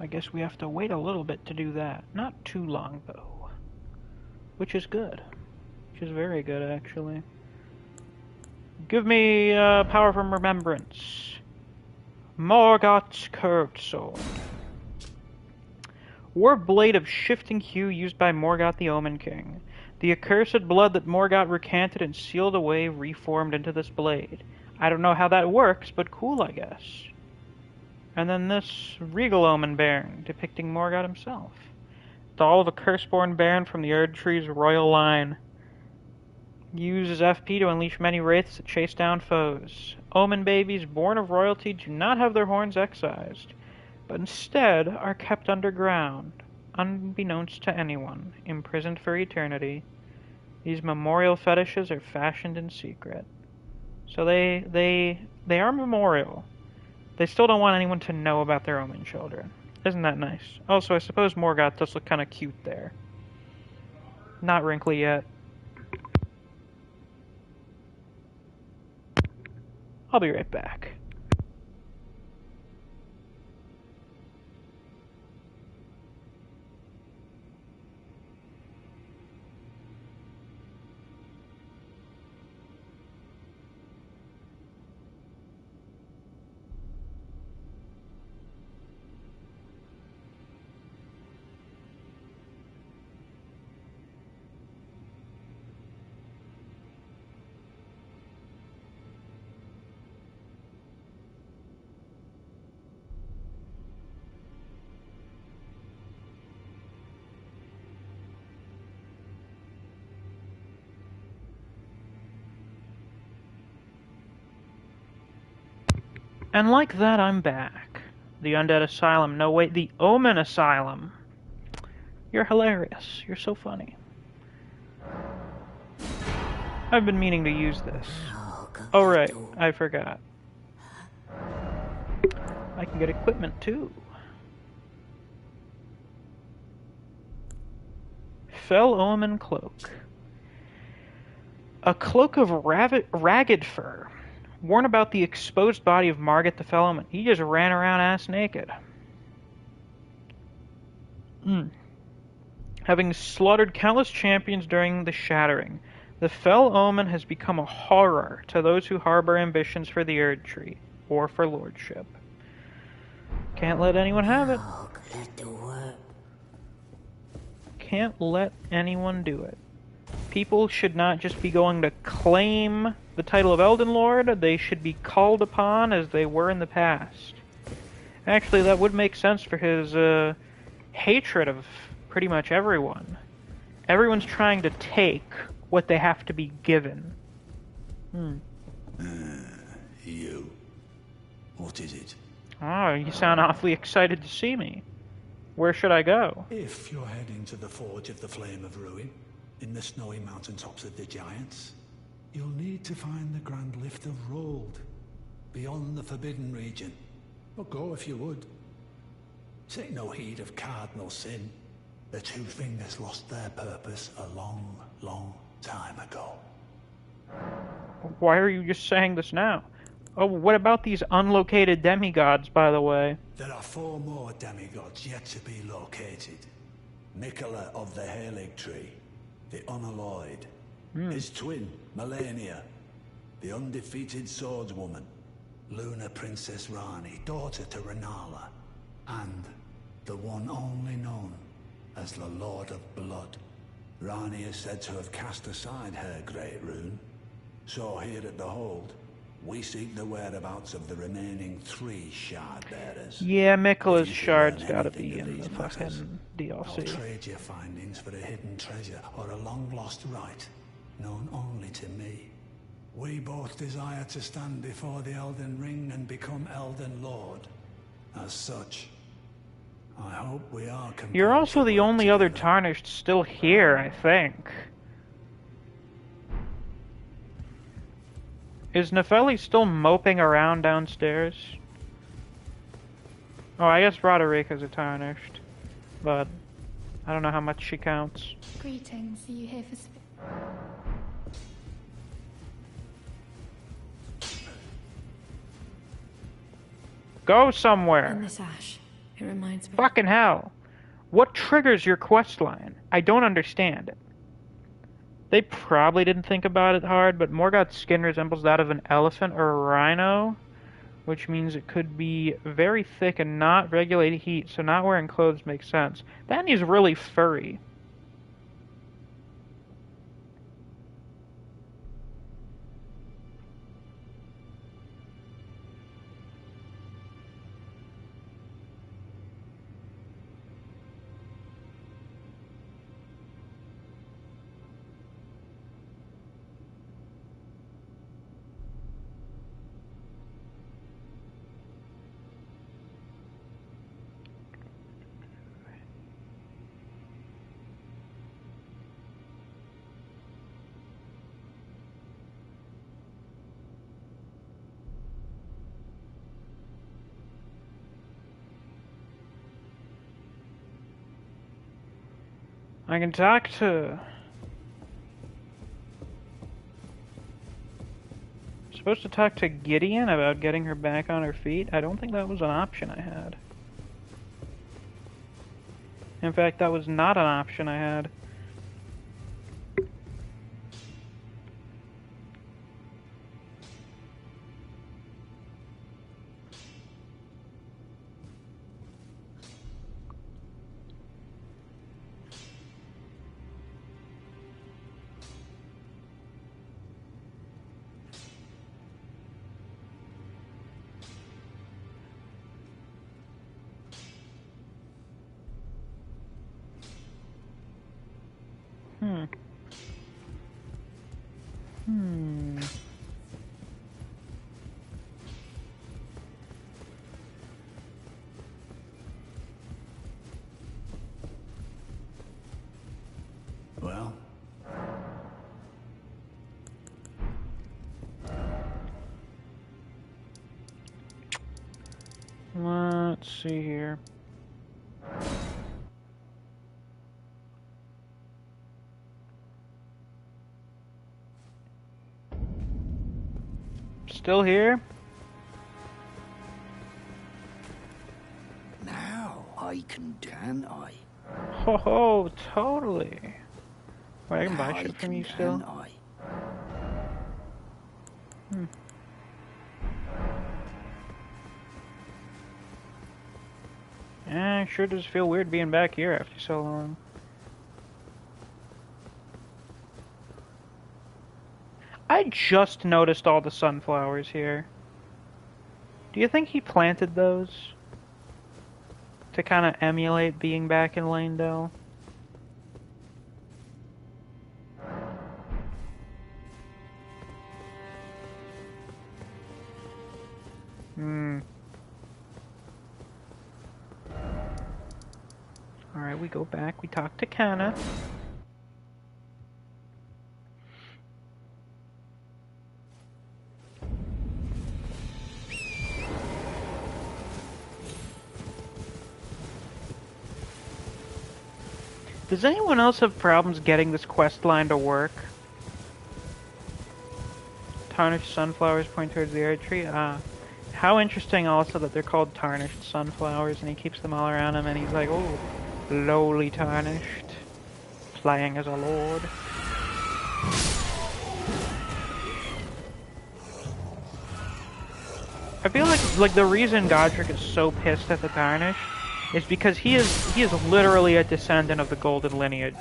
I guess we have to wait a little bit to do that. Not too long, though. Which is good. Which is very good, actually. Give me power from remembrance. Morgoth's curved sword. War blade of shifting hue used by Morgoth the Omen King. The accursed blood that Morgoth recanted and sealed away reformed into this blade. I don't know how that works, but cool, I guess. And then this regal omen baron, depicting Morgoth himself. Doll of a curse-born baron from the Erdtree's royal line. Uses FP to unleash many wraiths to chase down foes. Omen babies born of royalty do not have their horns excised, but instead are kept underground, unbeknownst to anyone, imprisoned for eternity. These memorial fetishes are fashioned in secret. So they are memorial. They still don't want anyone to know about their omen children. Isn't that nice? Also, I suppose Morgoth does look kind of cute there. Not wrinkly yet. I'll be right back. And like that, I'm back. The Undead Asylum. No, wait, the Omen Asylum. You're hilarious. You're so funny. I've been meaning to use this. Oh, right. I forgot. I can get equipment, too. Fell Omen Cloak. A cloak of ragged fur. Worn about the exposed body of Morgoth the Fell Omen. He just ran around ass naked. Having slaughtered countless champions during the Shattering, the Fell Omen has become a horror to those who harbor ambitions for the Erdtree, or for lordship. Can't let anyone have it. Can't let anyone do it. People should not just be going to claim the title of Elden Lord, they should be called upon as they were in the past. Actually, that would make sense for his hatred of pretty much everyone. Everyone's trying to take what they have to be given. You. What is it? Oh, you sound awfully excited to see me. Where should I go? If you're heading to the Forge of the Flame of Ruin, in the snowy mountaintops of the Giants, you'll need to find the Grand Lift of Rold, beyond the Forbidden Region. But go if you would. Take no heed of cardinal sin. The Two Fingers lost their purpose a long, long time ago. Why are you just saying this now? Oh, what about these unlocated demigods, by the way? There are 4 more demigods yet to be located. Nicola of the Halig Tree, the Unalloyed, his twin, Melania, the undefeated swordswoman, Lunar Princess Rani, daughter to Renala, and the one only known as the Lord of Blood. Rani is said to have cast aside her great rune, so here at the Hold, we seek the whereabouts of the remaining 3 shard bearers. Yeah, Mikla's shard's gotta be in the fucking I'll DLC. trade your findings for a hidden treasure or a long-lost right, known only to me. We both desire to stand before the Elden Ring and become Elden Lord. As such, I hope we are compelled. You're also to the work only other together. Tarnished still here, I think. Is Nefeli still moping around downstairs? Oh, I guess Roderica's a Tarnished. But I don't know how much she counts. Greetings, are you here for Go In somewhere! this ash, It reminds me. Fucking hell. What triggers your quest line? I don't understand it. They probably didn't think about it hard, but Morgoth's skin resembles that of an elephant or a rhino, which means it could be very thick and not regulate heat, so not wearing clothes makes sense. That and he's really furry. I can talk to... Supposed to talk to Gideon about getting her back on her feet? I don't think that was an option I had. In fact, that was not an option I had. Well? Let's see here. Still here? Now I can I? Ho ho, totally. Wait, I can buy Now shit from you can still? I? Yeah, it sure does feel weird being back here after so long. I just noticed all the sunflowers here. Do you think he planted those? To kind of emulate being back in Lanedale? Alright, we go back, we talk to Kana. Does anyone else have problems getting this quest line to work? Tarnished sunflowers point towards the archery. How interesting also that they're called tarnished sunflowers and he keeps them all around him and he's like, oh, lowly tarnished, playing as a lord. I feel like the reason Godric is so pissed at the tarnished is because he is literally a descendant of the Golden Lineage.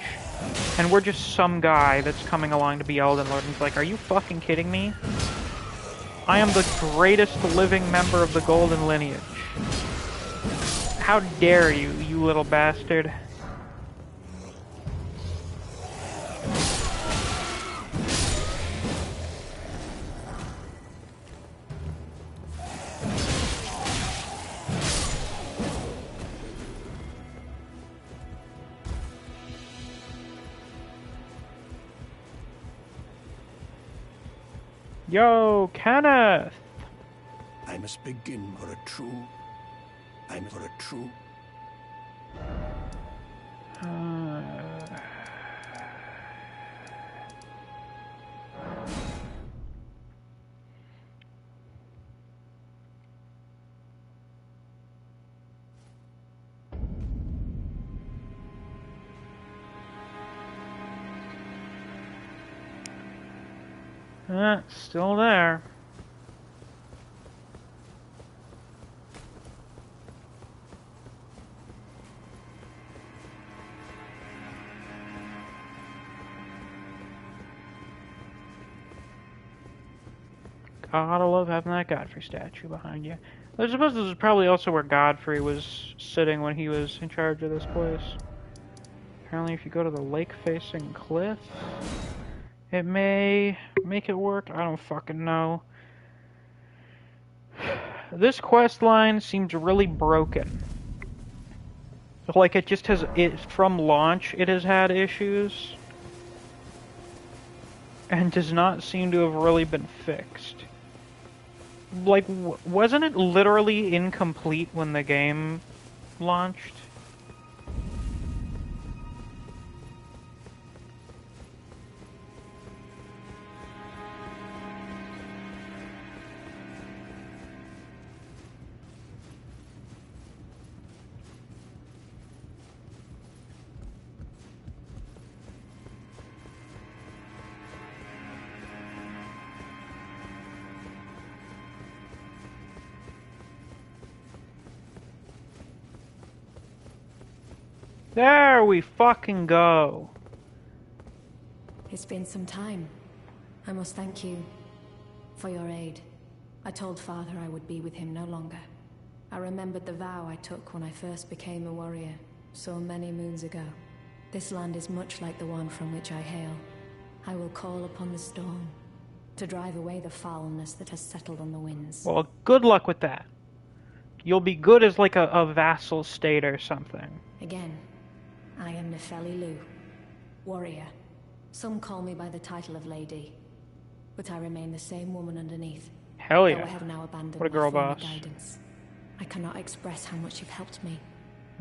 And we're just some guy that's coming along to be Elden Lord and he's like, are you fucking kidding me? I am the greatest living member of the Golden Lineage. How dare you, you little bastard. Yo, Kenneth! I must begin for a true. Still there. Gotta love having that Godfrey statue behind you. I suppose this is probably also where Godfrey was sitting when he was in charge of this place. Apparently if you go to the lake-facing cliff, it may make it work. I don't fucking know. This quest line seems really broken. Like it just has, from launch it has had issues. And does not seem to have really been fixed. Like, wasn't it literally incomplete when the game launched? There we fucking go. It's been some time. I must thank you for your aid. I told Father I would be with him no longer. I remembered the vow I took when I first became a warrior, so many moons ago. This land is much like the one from which I hail. I will call upon the storm to drive away the foulness that has settled on the winds. Well, good luck with that. You'll be good as like a vassal state or something. Again, I am Nefeli Lu, warrior. Some call me by the title of lady, but I remain the same woman underneath. Hell yeah. Though I have now abandoned What a girl my former boss. guidance. I cannot express how much you've helped me.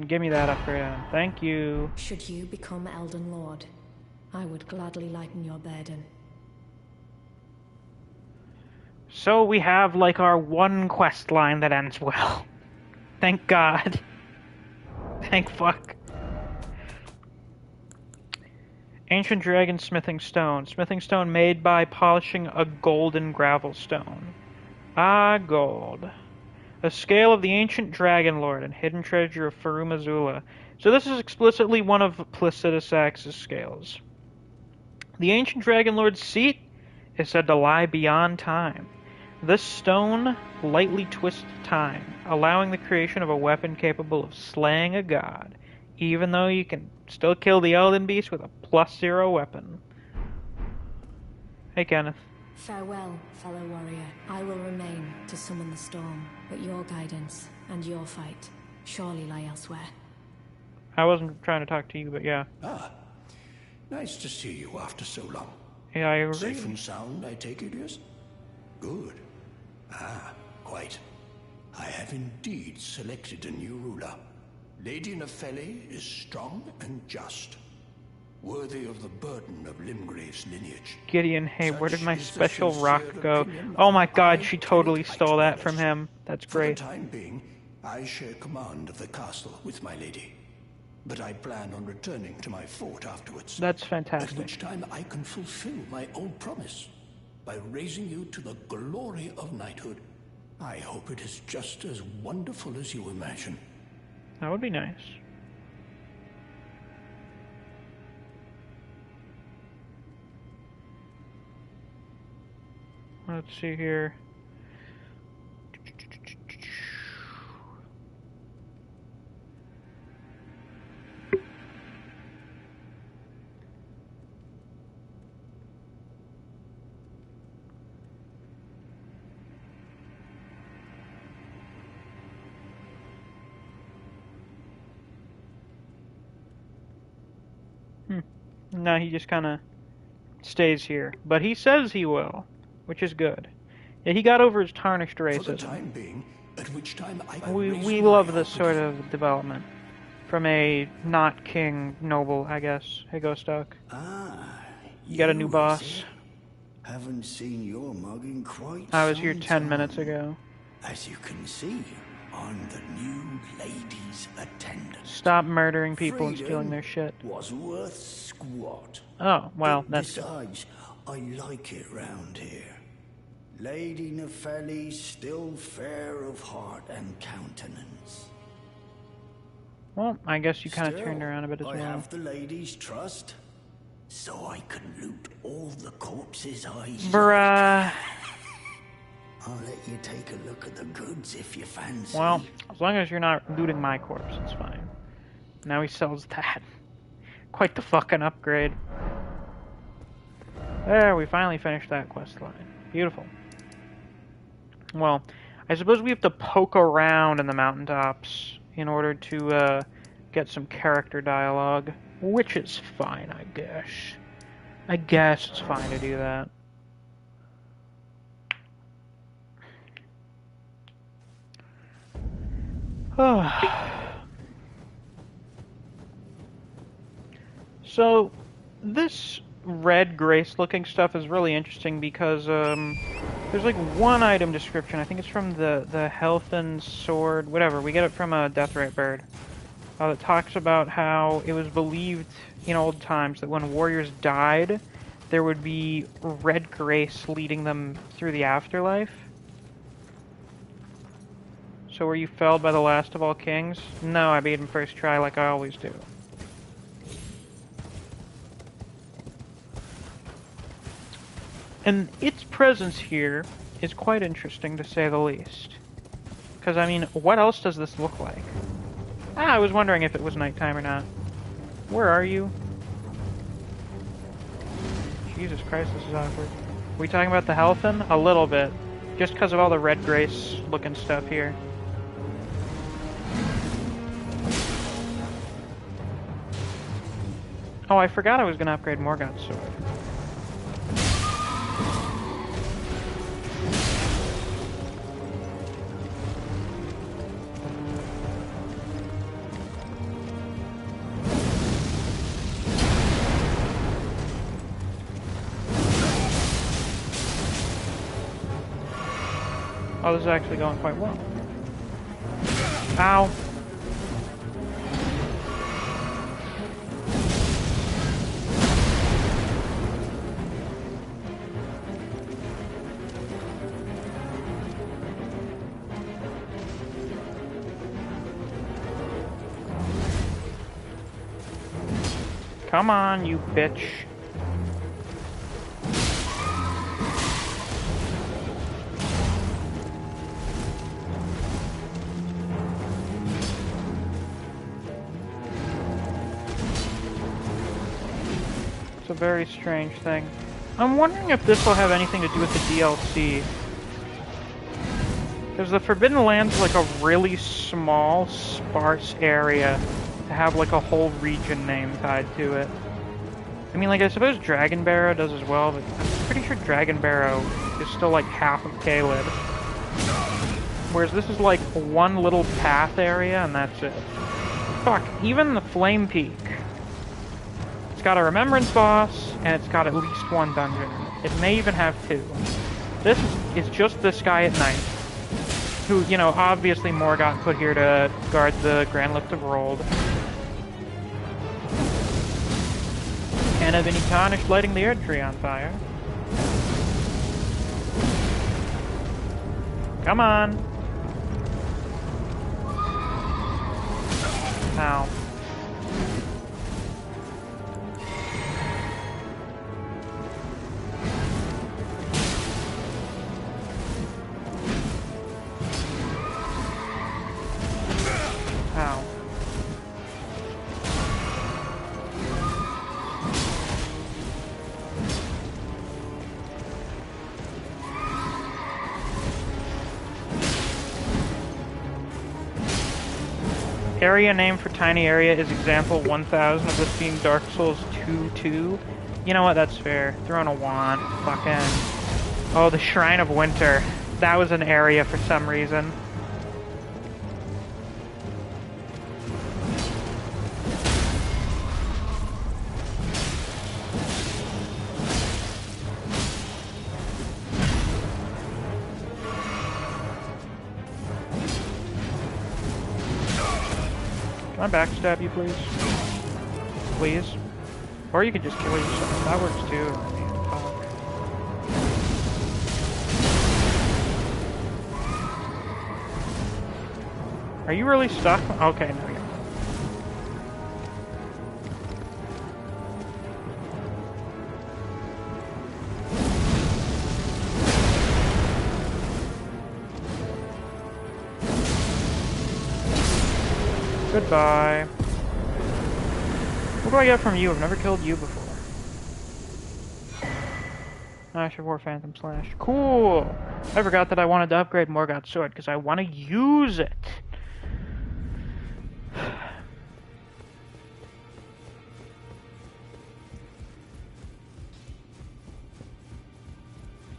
Give me that upgrade. Thank you. Should you become Elden Lord, I would gladly lighten your burden. So we have like our one quest line that ends well. Thank God. Thank fuck. Ancient Dragon Smithing Stone. Smithing stone made by polishing a golden gravel stone. Ah, gold. A scale of the ancient Dragon Lord and hidden treasure of Farum Azula. So this is explicitly one of Placidus Axe's scales. The ancient Dragon Lord's seat is said to lie beyond time. This stone lightly twists time, allowing the creation of a weapon capable of slaying a god, even though you can still kill the Elden Beast with a +0 weapon. Hey, Kenneth. Farewell, fellow warrior. I will remain to summon the storm, but your guidance and your fight surely lie elsewhere. I wasn't trying to talk to you, but yeah. Ah, nice to see you after so long. Yeah, I agree. Safe and sound, I take it, yes? Good. Ah, quite. I have indeed selected a new ruler. Lady Nefeli is strong and just, worthy of the burden of Limgrave's lineage. Gideon, hey, where did Such my is the special rock sincere go? opinion Oh my of god, I, she totally Kenneth stole that White from him. That's For great. the time being, I share command of the castle with my lady. But I plan on returning to my fort afterwards. That's At fantastic. which time I can fulfill my old promise by raising you to the glory of knighthood. I hope it is just as wonderful as you imagine. That would be nice. Let's see here. No, he just kind of stays here. But he says he will, which is good. Yeah, he got over his tarnished For the racism. time being, at which time I We love this sort of development. From a not king noble, I guess. Hey, Ghost Duck. Ah, You got a new is boss. it? Haven't seen your mug in quite I was some here 10 minutes time. ago. As you can see, I'm the new lady's attendant. Stop murdering people and Freedom stealing their shit. was worth squat. Oh, well, But that's good. besides, I like it round here. Lady Nepheli still fair of heart and countenance. Well, I guess you kind of Still, turned around a bit as I well. have the lady's trust, so I can loot all the corpses I Bruh. I'll let you take a look at the goods if you fancy. Well, as long as you're not looting my corpse, it's fine. Now he sells that. Quite the fucking upgrade. There, we finally finished that quest line. Beautiful. Well, I suppose we have to poke around in the mountaintops in order to get some character dialogue, which is fine, I guess. I guess it's fine to do that. So, this red grace looking stuff is really interesting because there's like one item description. I think it's from the health and sword, whatever. We get it from a Deathrite bird. That talks about how it was believed in old times that when warriors died, there would be red grace leading them through the afterlife. So were you felled by the last of all kings? No, I beat him first try like I always do. And its presence here is quite interesting, to say the least. Because, I mean, what else does this look like? I was wondering if it was nighttime or not. Where are you? Jesus Christ, this is awkward. Are we talking about the Healthen? A little bit. Just because of all the red grace looking stuff here. Oh, I forgot I was going to upgrade Morgoth's sword. Oh, this is actually going quite well. Ow. Come on, you bitch. It's a very strange thing. I'm wondering if this will have anything to do with the DLC. Because the Forbidden Lands is like a really small, sparse area to have like a whole region name tied to it. I mean, like, I suppose Dragon Barrow does as well, but I'm pretty sure Dragon Barrow is still like half of Caelid. Whereas this is like one little path area and that's it. Fuck, even the Flame Peak. It's got a Remembrance boss, and it's got at least one dungeon. It may even have two. This is just this guy at night. Who, you know, obviously Morgoth put here to guard the Grand Lift of Rold. Can't have any tarnish lighting the Erd Tree on fire. Come on! Ow. Ow. Area name for tiny area is example 1000 of this being Dark Souls 2-2. You know what, that's fair. Throwing a wand. Fucking... Oh, the Shrine of Winter. That was an area for some reason. Can I backstab you, please? Please? Or you could just kill yourself. That works too. I mean, fuck. Are you really stuck? Okay, no, you're not. Goodbye. What do I get from you? I've never killed you before. Ash of War Phantom Slash. Cool! I forgot that I wanted to upgrade Morgoth's sword because I want to use it.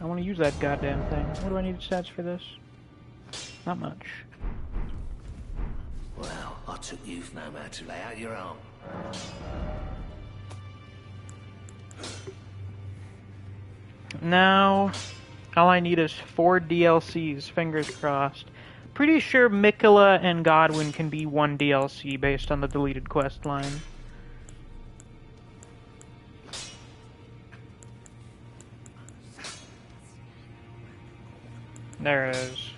I want to use that goddamn thing. What do I need stats for this? Not much. Well, I took you've no man to lay out your arm. Now, all I need is 4 DLCs, fingers crossed. Pretty sure Mikola and Godwyn can be one DLC based on the deleted quest line. There it is.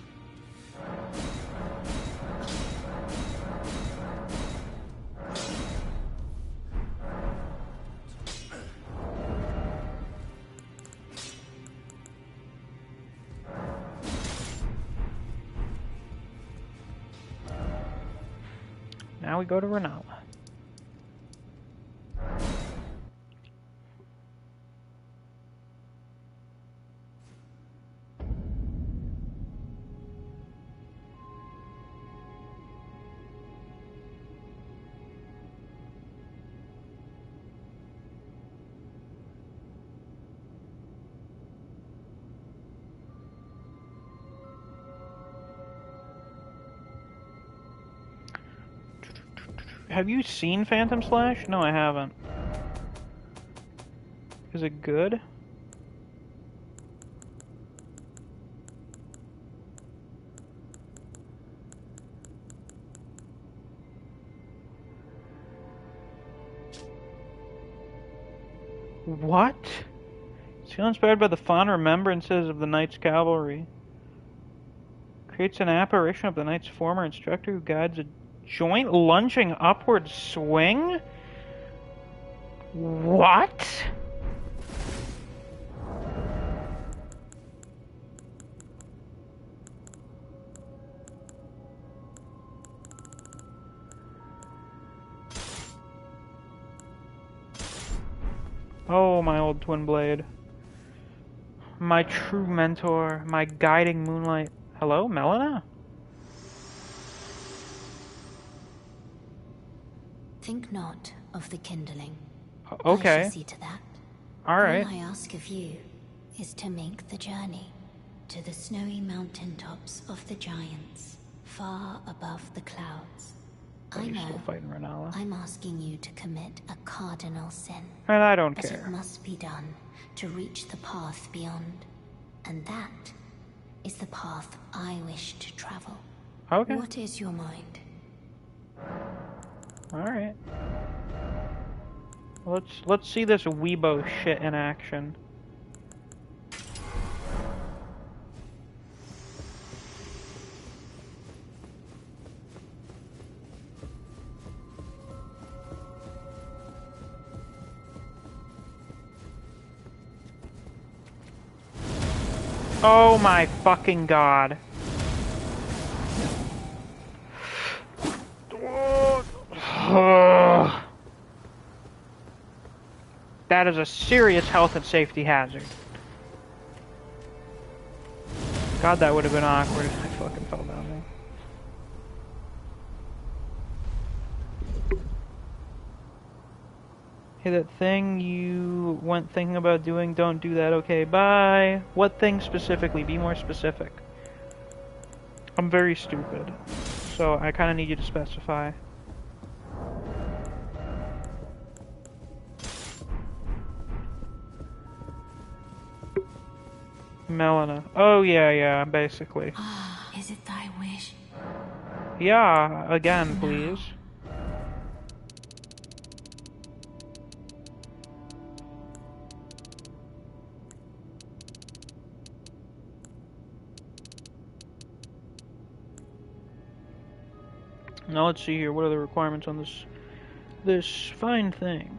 Now we go to Renala. Have you seen Phantom Slash? No, I haven't. Is it good? What? Feel inspired by the fond remembrances of the Knight's Cavalry. Creates an apparition of the Knight's former instructor who guides a joint lunging upward swing? What? Oh, my old twin blade. My true mentor, my guiding moonlight. Hello, Melina? Think not of the kindling. Okay. I shall see to that. Alright. All I ask of you is to make the journey to the snowy mountaintops of the giants, far above the clouds. I You're know still fighting Renala. I'm asking you to commit a cardinal sin. And I don't But care. it must be done to reach the path beyond. And that is the path I wish to travel. Okay. What is your mind? Alright. Let's see this Weibo shit in action. Oh my fucking god. That is a serious health and safety hazard. God, that would have been awkward if I fucking fell down there. Hey, that thing you went thinking about doing, don't do that, okay, bye. What thing specifically? Be more specific. I'm very stupid, so I kind of need you to specify. Melina. Oh, yeah, basically. Is it thy wish? Yeah, again, please. Now let's see here. What are the requirements on this fine thing?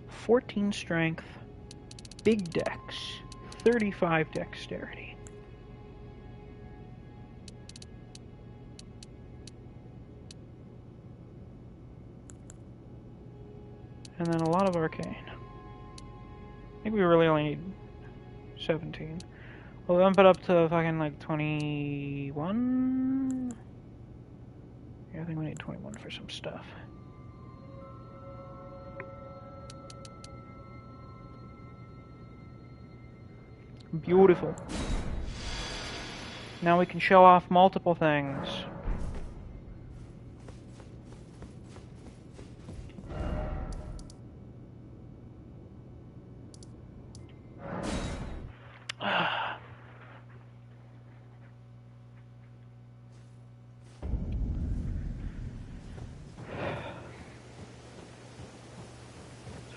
"14 strength, big dex, 35 dexterity." And then a lot of arcane. I think we really only need 17. We'll bump it up to fucking like 21? Yeah, I think we need 21 for some stuff. Beautiful. Now we can show off multiple things.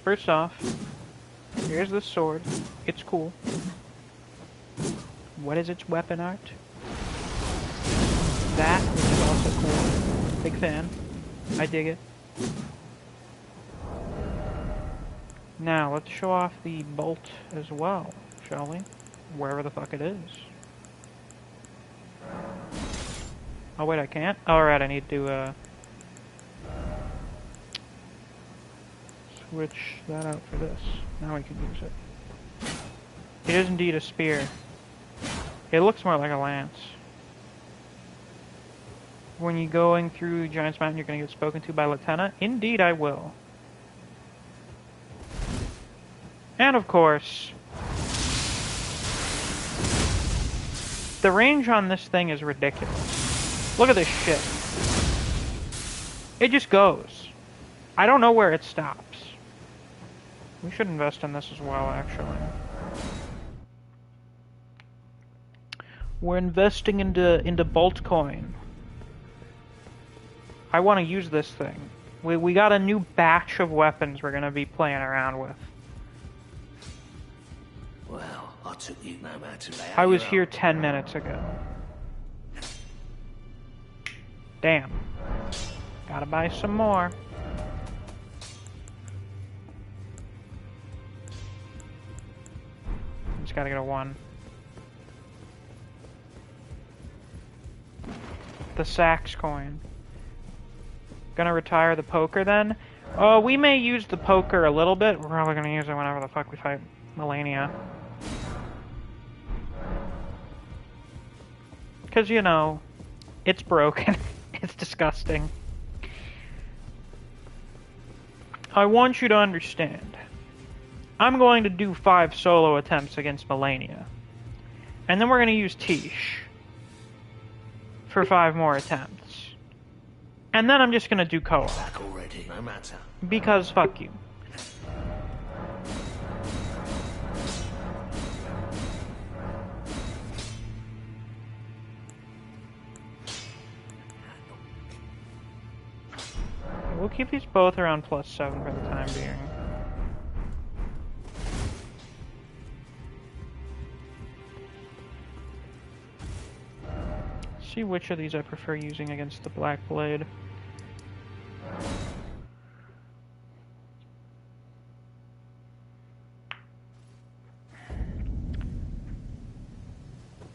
First off, here's the sword. It's cool. What is its weapon art? That, which is also cool. Big fan. I dig it. Now, let's show off the bolt as well, shall we? Wherever the fuck it is. Oh wait, I can't? Alright, I need to, switch that out for this. Now we can use it. It is indeed a spear. It looks more like a lance. When you're going through Giant's Mountain, you're going to get spoken to by Lieutenant. Indeed, I will. And of course, the range on this thing is ridiculous. Look at this shit. It just goes. I don't know where it stops. We should invest in this as well, actually. We're investing into Bolt Coin. I want to use this thing. We got a new batch of weapons we're going to be playing around with. Well, I took you no matter lay out I was your here own. 10 minutes ago. Damn. Gotta buy some more. Just gotta get a 1. The Sax coin. Gonna retire the poker then? Oh, we may use the poker a little bit. We're probably gonna use it whenever the fuck we fight Melania. Because, you know, it's broken. It's disgusting. I want you to understand. I'm going to do 5 solo attempts against Melania. And then we're going to use Tish for 5 more attempts. And then I'm just going to do co-op. Back already, no matter. Because fuck you. We'll keep these both around +7 for the time being. See which of these I prefer using against the Black Blade.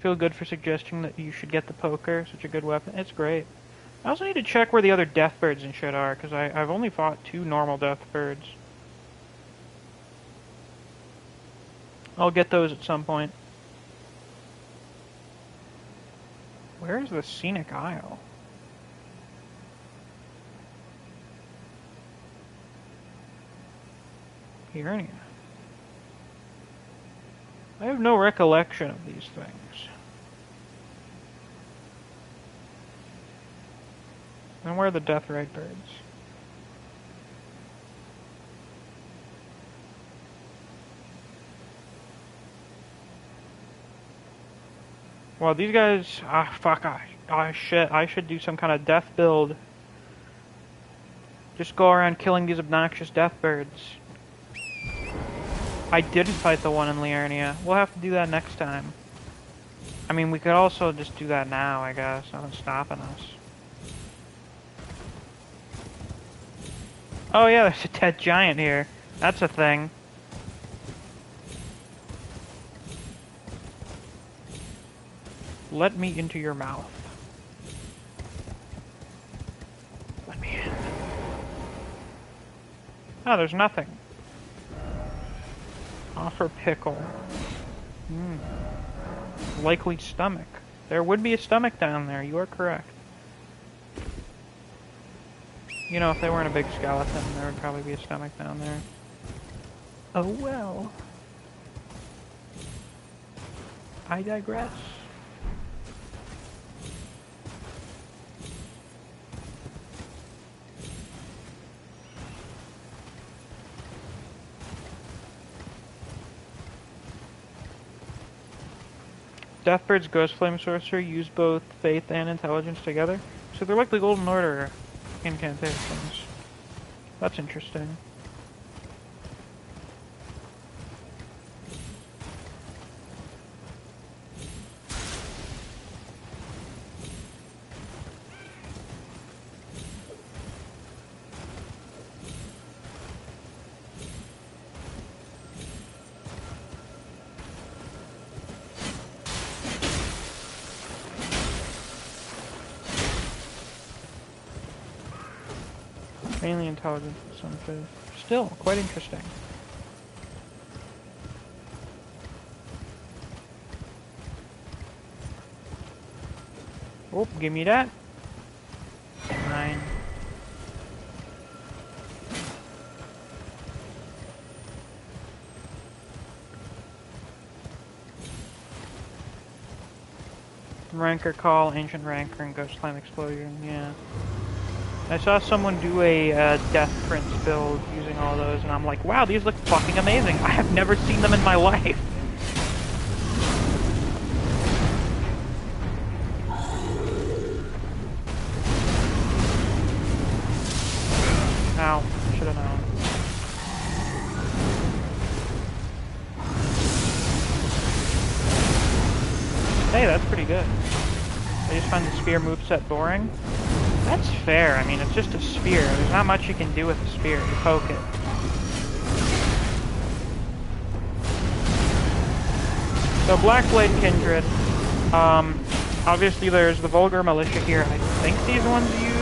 Feel good for suggesting that you should get the poker. Such a good weapon. It's great. I also need to check where the other Deathbirds and shit are, because I've only fought 2 normal Deathbirds. I'll get those at some point. Where is the Scenic Isle? Eternia. I have no recollection of these things. And where are the Deathrite birds? Well, these guys... fuck. Shit. I should do some kind of death build. Just go around killing these obnoxious death birds. I didn't fight the one in Liurnia. We'll have to do that next time. I mean, we could also just do that now, I guess. Nothing's stopping us. Oh yeah, there's a dead giant here. That's a thing. Let me into your mouth. Let me in. Oh, there's nothing. Offer pickle. Likely stomach. There would be a stomach down there, you are correct. You know, if they weren't a big skeleton, there would probably be a stomach down there. Oh well. I digress. Deathbird's Ghost Flame Sorcerer use both Faith and Intelligence together. So they're like the Golden Order incantations. That's interesting. Mainly intelligence with some faith. Still, quite interesting. Oh, give me that. 9. Rancor Call, Ancient Rancor, and Ghost Flame Explosion, yeah. I saw someone do a Death Prince build using all those, and I'm like, wow, these look fucking amazing. I have never seen them in my life. Ow, should have known. Hey, that's pretty good. I just find the spear moveset boring. That's fair. I mean, it's just a spear. There's not much you can do with a spear. You poke it. So, Blackblade Kindred. Obviously there's the Vulgar Militia here. I think these ones use...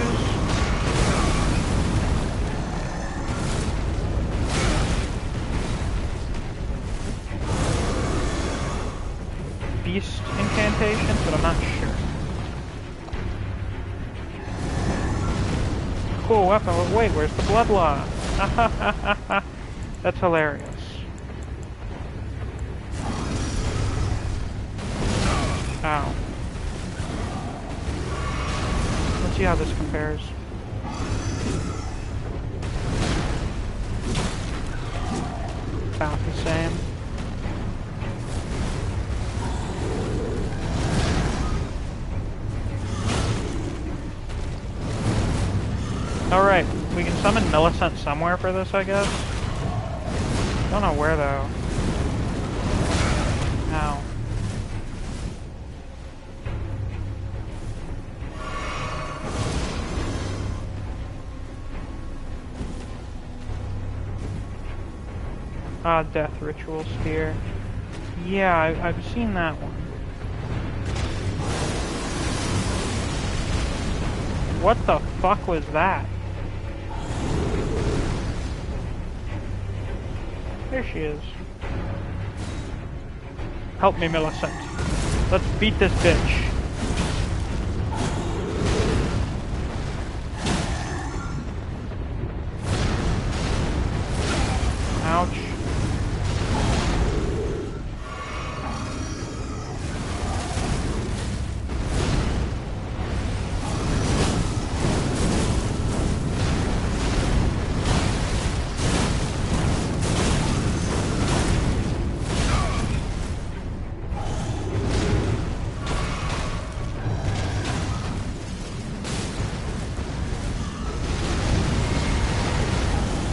Beast incantations, but I'm not sure. Cool weapon. Oh, wait, where's the blood loss? That's hilarious. Ow. Let's see how this compares. About the same. Alright, we can summon Millicent somewhere for this, I guess. Don't know where, though. Ow. Ah, Death Ritual Spear. Yeah, I've seen that one. What the fuck was that? There she is. Help me, Millicent. Let's beat this bitch. Ouch.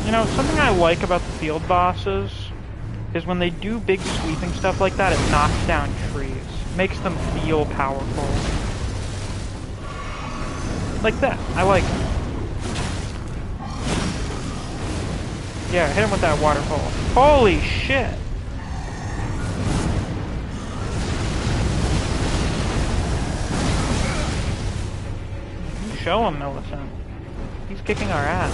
You know, something I like about the field bosses is when they do big sweeping stuff like that, it knocks down trees. Makes them feel powerful. Like that. I like it. Yeah, hit him with that waterfall. Holy shit! You show him, Millicent. He's kicking our ass.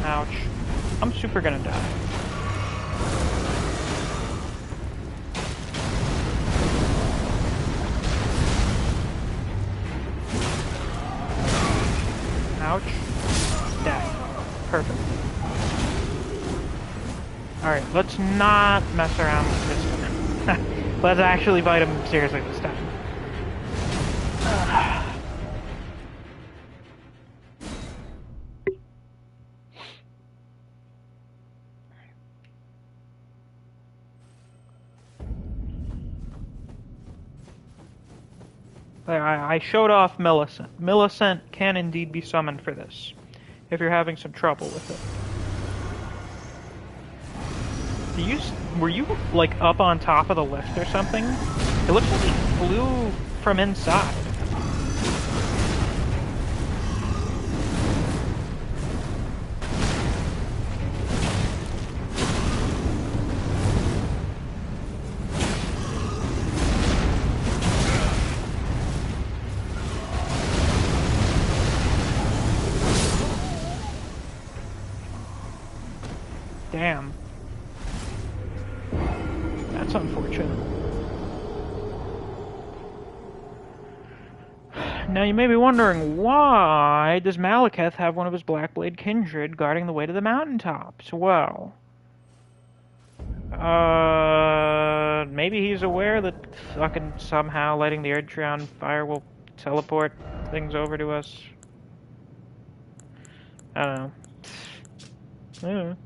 Ouch. I'm super gonna die. Ouch. Death. Perfect. Alright, let's not mess around with this time. Let's actually fight him seriously this time. There, I showed off Millicent. Millicent can indeed be summoned for this, if you're having some trouble with it. Were you, like, up on top of the lift or something? It looks like he flew from inside. Damn. That's unfortunate. Now you may be wondering, why does Malekith have one of his Blackblade kindred guarding the way to the mountaintops? Well, maybe he's aware that fucking somehow lighting the Erdtree on fire will teleport things over to us. I don't know. I don't know.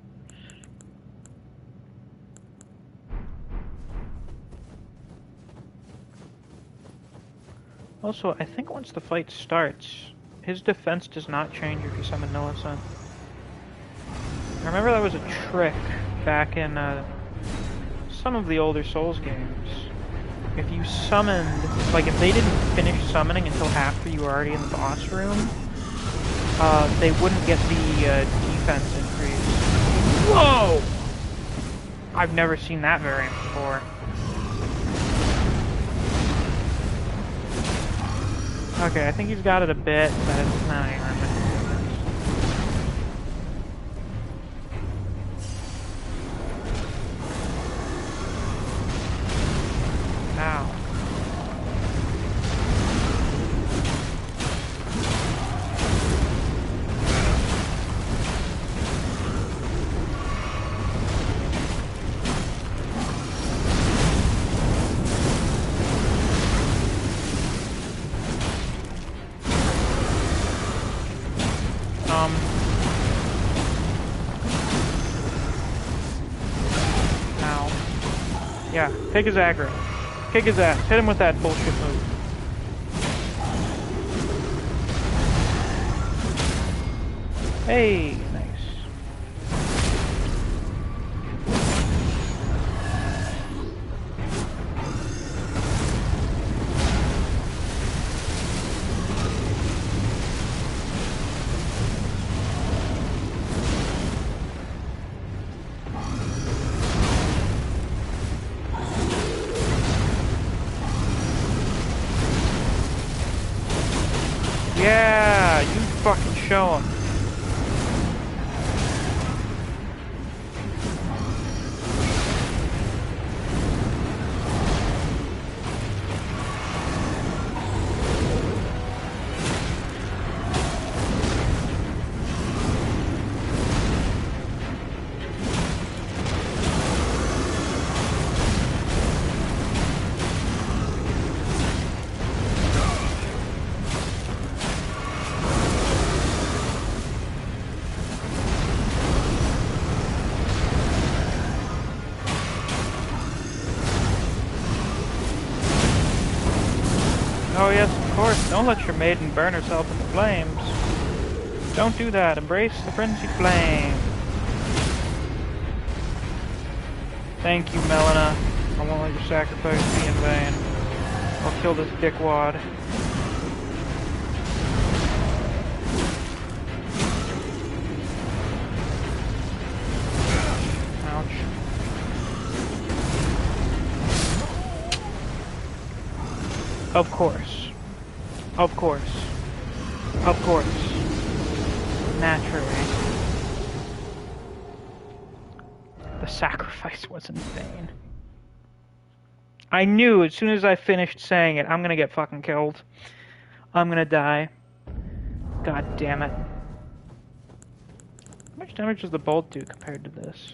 Also, I think once the fight starts, his defense does not change if you summon Millicent. I remember that was a trick back in some of the older Souls games. If you summoned, like if they didn't finish summoning until after you were already in the boss room, they wouldn't get the defense increase. Whoa! I've never seen that variant before. Okay, I think he's got it a bit, but it's not even much difference. Ow. Ow. Yeah, take his aggro. Kick his ass. Hit him with that bullshit move. Hey, nice. Yeah, you fucking show him. Oh yes, of course. Don't let your maiden burn herself in the flames. Don't do that. Embrace the frenzied flame. Thank you, Melina. I won't let your sacrifice be in vain. I'll kill this dickwad. Ouch. Of course. Of course. Of course. Naturally. The sacrifice was in vain. I knew as soon as I finished saying it, I'm gonna get fucking killed. I'm gonna die. God damn it. How much damage does the bolt do compared to this?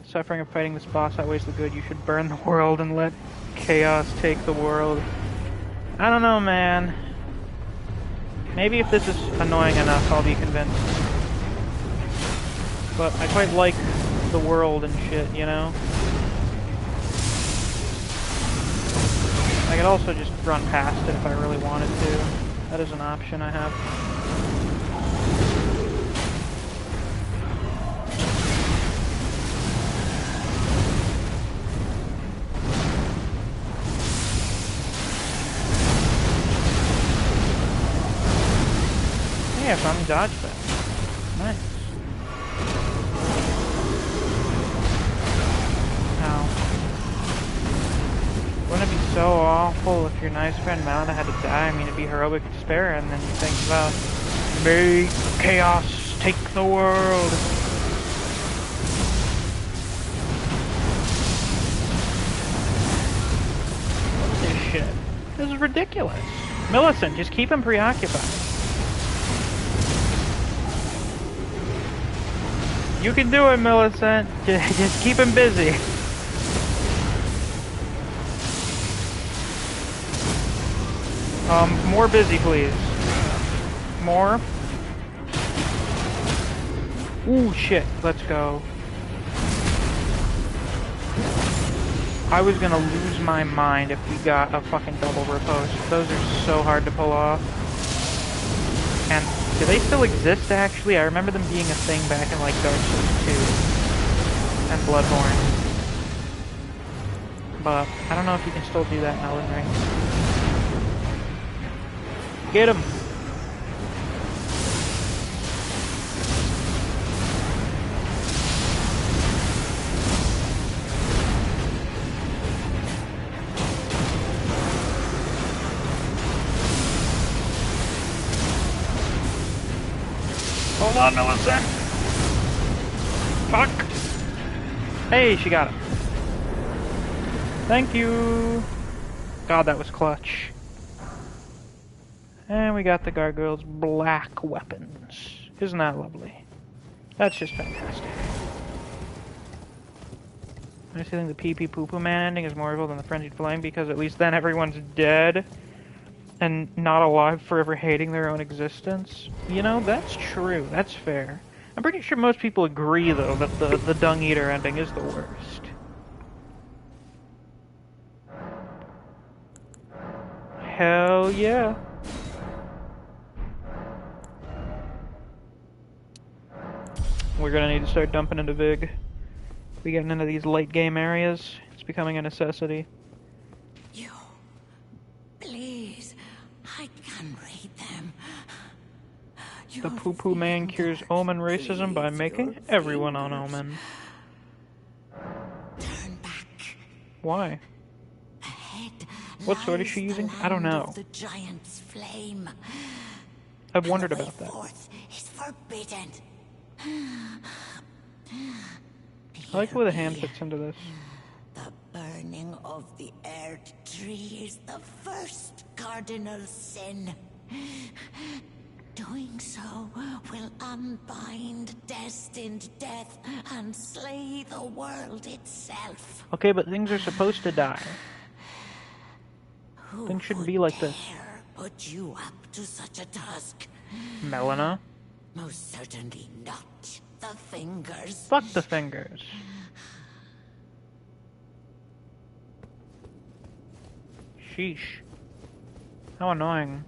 Suffering of fighting this boss outweighs the good. You should burn the world and let chaos take the world. I don't know, man. Maybe if this is annoying enough, I'll be convinced. But I quite like the world and shit, you know? I could also just run past it if I really wanted to. That is an option I have. Yeah, finally dodged that. Nice. Ow. Wouldn't it be so awful if your nice friend Melina had to die? I mean, it'd be heroic despair, and then you think about, may chaos take the world. What is this shit? This is ridiculous. Millicent, just keep him preoccupied. You can do it, Millicent. Just keep him busy. More busy, please. More. Ooh, shit. Let's go. I was gonna lose my mind if we got a fucking double riposte. Those are so hard to pull off. And do they still exist, actually? I remember them being a thing back in, like, Dark Souls 2 and Bloodborne. But I don't know if you can still do that in Elden Ring. Get him! Hold on, Millicent! Fuck! Hey, she got it. Thank you! God, that was clutch. And we got the gargoyle's black weapons. Isn't that lovely? That's just fantastic. I just think the pee-pee poo-poo man ending is more evil than the Frenzied Flame, because at least then everyone's dead and not alive, forever hating their own existence. You know, that's true. That's fair. I'm pretty sure most people agree, though, that the Dung Eater ending is the worst. Hell yeah. We're gonna need to start dumping into Vig. We getting into these late game areas. It's becoming a necessity. You, please, I can read them. The poo-poo man cures Omen racism by making everyone on Omen. Turn back. Why? Ahead What sword is she using? I don't know. the giant's flame. I've wondered about that. Forth is forbidden. I like the way the hand fits into this. The burning of the earth tree is the first cardinal sin. Doing so will unbind destined death and slay the world itself. Okay, but things are supposed to die. Who Things shouldn't be like this. dare put you up to such a task? Melina? Most certainly not the fingers. Fuck the fingers. Sheesh. How annoying.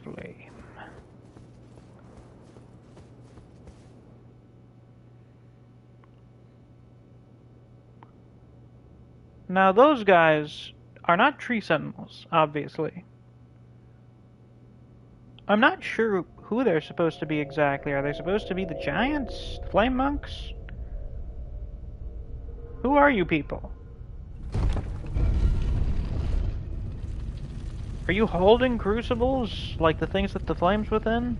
Flame. Now those guys are not tree sentinels, obviously. I'm not sure who they're supposed to be exactly. Are they supposed to be the giants? Flame monks? Who are you people? Are you holding crucibles, like the things that the flames within?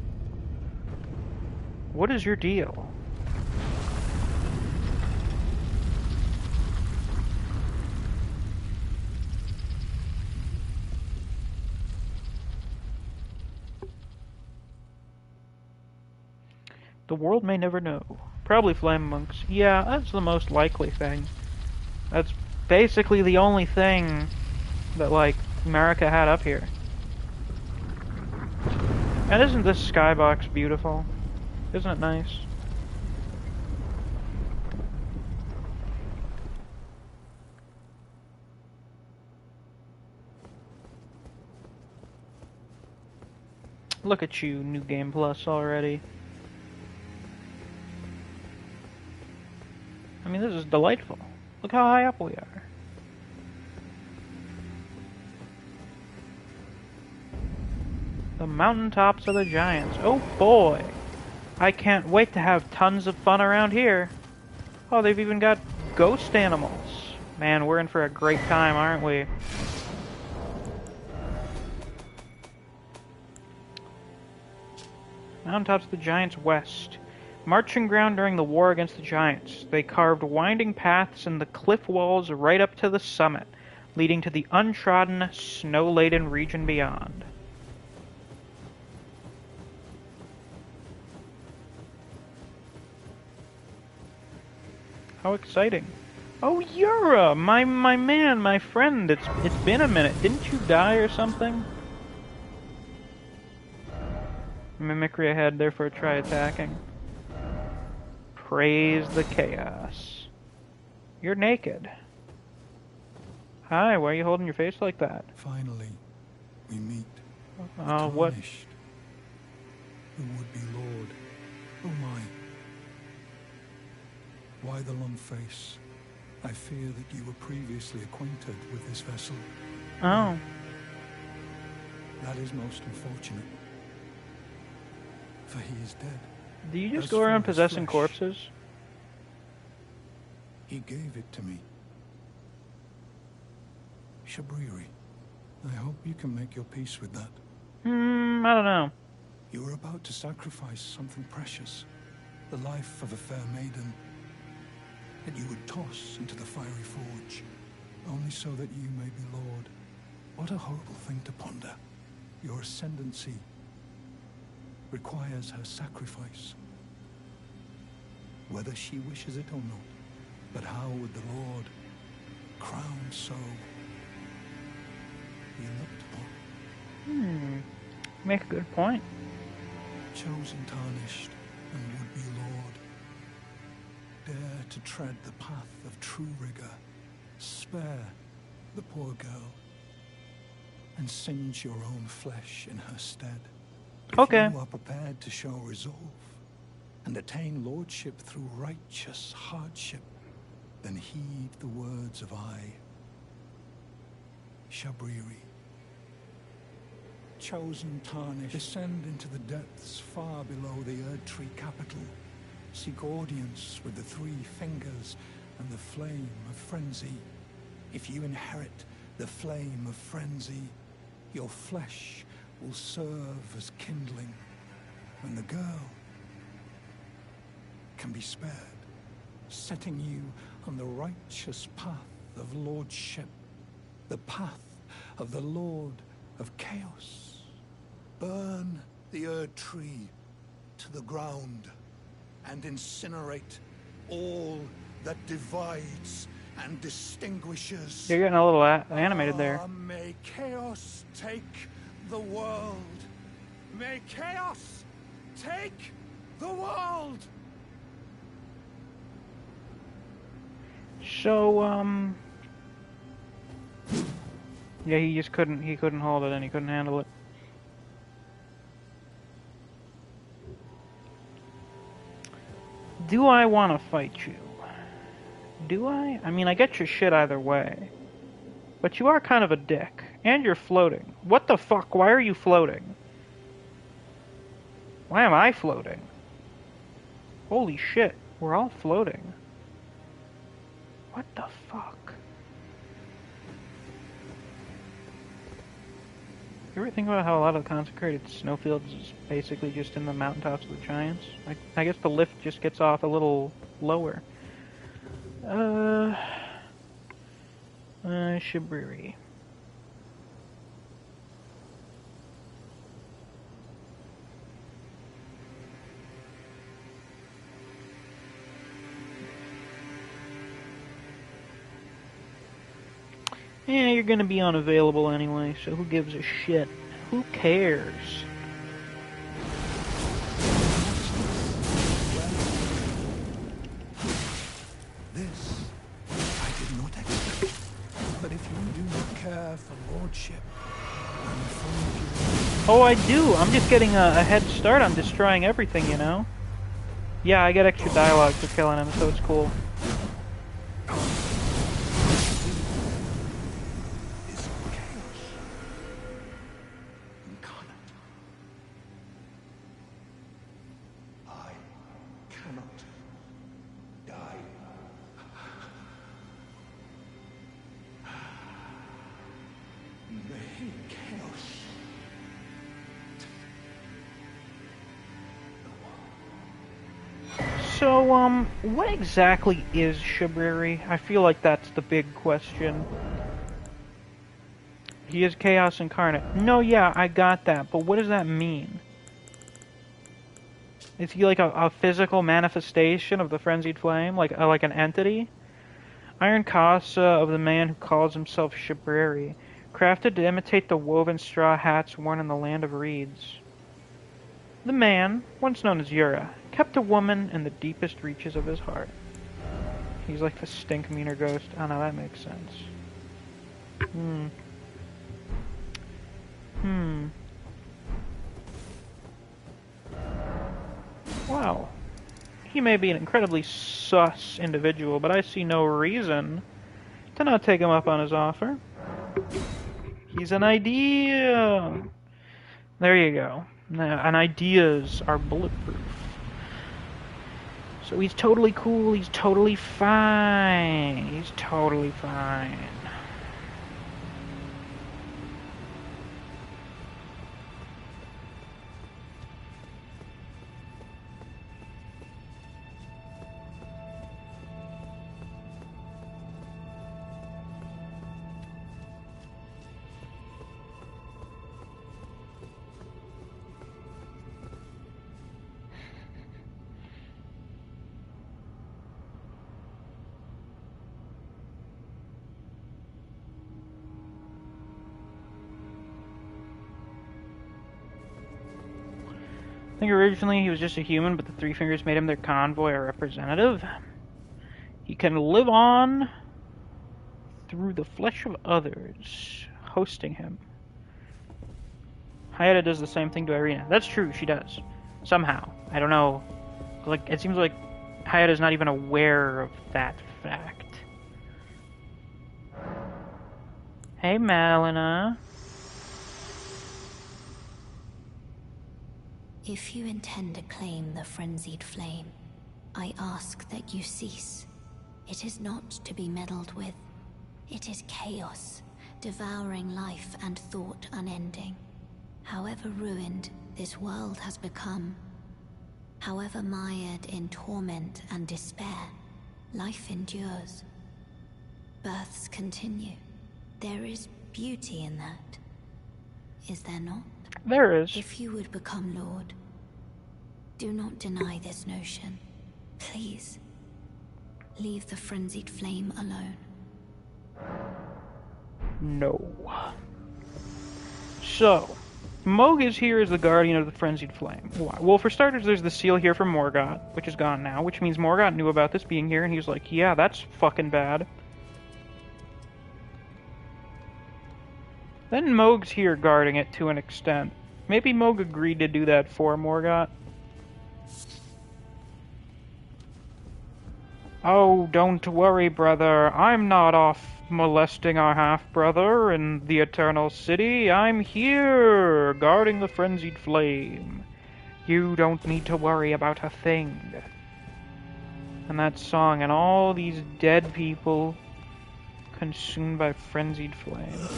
What is your deal? The world may never know. Probably flame monks. Yeah, that's the most likely thing. That's basically the only thing that, like, America had up here. And isn't this skybox beautiful? Isn't it nice? Look at you, New Game Plus already. I mean, this is delightful. Look how high up we are. The mountaintops of the giants. Oh boy! I can't wait to have tons of fun around here. Oh, they've even got ghost animals. Man, we're in for a great time, aren't we? Mountaintops of the giants west. Marching ground during the war against the giants. They carved winding paths in the cliff walls right up to the summit, leading to the untrodden, snow-laden region beyond. How exciting. Oh, Yura! My man, my friend, it's been a minute. Didn't you die or something? Mimicry ahead, therefore try attacking. Praise the chaos. You're naked. Hi, why are you holding your face like that? Finally, we meet. What? The would-be lord. Oh my. Why the long face? I fear that you were previously acquainted with this vessel. Oh. That is most unfortunate. For he is dead. Do you just go around possessing corpses? He gave it to me. Shabriri, I hope you can make your peace with that. I don't know. You were about to sacrifice something precious. The life of a fair maiden. That you would toss into the fiery forge. Only so that you may be lord. What a horrible thing to ponder. Your ascendancy requires her sacrifice. Whether she wishes it or not. But how would the Lord, crowned so, be looked upon? Make a good point. Chosen, tarnished, and would-be Lord, dare to tread the path of true rigor. Spare the poor girl, and singe your own flesh in her stead. Okay. If you are prepared to show resolve, and attain lordship through righteous hardship, then heed the words of I, Shabriri. Chosen, tarnished, descend into the depths far below the Erdtree capital. Seek audience with the three fingers and the flame of frenzy. If you inherit the flame of frenzy, your flesh will serve as kindling, and the girl can be spared, setting you on the righteous path of lordship, the path of the Lord of chaos. Burn the Erd Tree to the ground and incinerate all that divides and distinguishes. You're getting a little animated there. May chaos take the world. May chaos take the world. So, yeah, he couldn't hold it and he couldn't handle it. Do I want to fight you? Do I? I mean, I get your shit either way. But you are kind of a dick. And you're floating. What the fuck? Why are you floating? Why am I floating? Holy shit. We're all floating. What the fuck? You ever think about how a lot of the consecrated snowfields is basically just in the mountaintops of the giants? I guess the lift just gets off a little lower. Shibriri. Yeah, you're gonna be unavailable anyway, so who gives a shit? Who cares? This I did not expect. But if you do not care for lordship, I'm afraid you... Oh, I do! I'm just getting a head start on destroying everything, you know? Yeah, I get extra dialogue for killing him, so it's cool. So, what exactly is Shibriri? I feel like that's the big question. He is Chaos Incarnate. No, yeah, I got that, but what does that mean? Is he like a physical manifestation of the Frenzied Flame? Like an entity? Iron Casa of the man who calls himself Shibriri, crafted to imitate the woven straw hats worn in the land of reeds. The man, once known as Yura, kept a woman in the deepest reaches of his heart. He's like the stink meaner ghost. Oh no, that makes sense. Wow. He may be an incredibly sus individual, but I see no reason to not take him up on his offer. He's an idea! There you go. And ideas are bulletproof. So he's totally cool, he's totally fine. He's totally fine. I think originally he was just a human, but the Three Fingers made him their convoy or representative. He can live on through the flesh of others, hosting him. Hayata does the same thing to Irina. That's true, she does. Somehow. I don't know. Like, it seems like Hayata's not even aware of that fact. Hey, Malina. If you intend to claim the Frenzied Flame, I ask that you cease. It is not to be meddled with. It is chaos, devouring life and thought unending. However ruined this world has become, however mired in torment and despair, life endures. Births continue. There is beauty in that. is there not? There is. If you would become Lord, do not deny this notion. Please, leave the frenzied flame alone. No. So, Moog is here as the guardian of the frenzied flame. Why? Well, for starters, there's the seal here from Morgott, which is gone now, which means Morgott knew about this being here, and he was like, yeah, that's fucking bad. Then Moog's here guarding it to an extent. Maybe Moog agreed to do that for Morgott. Oh, don't worry, brother. I'm not off molesting our half-brother in the Eternal City. I'm here, guarding the frenzied flame. You don't need to worry about a thing. And that song, and all these dead people consumed by frenzied flame.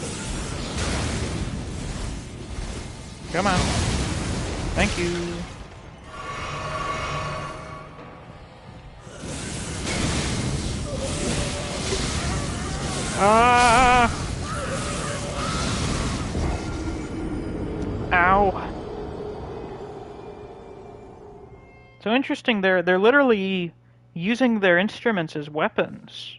Come on. Thank you. Ah! Ow. So interesting, they're literally using their instruments as weapons.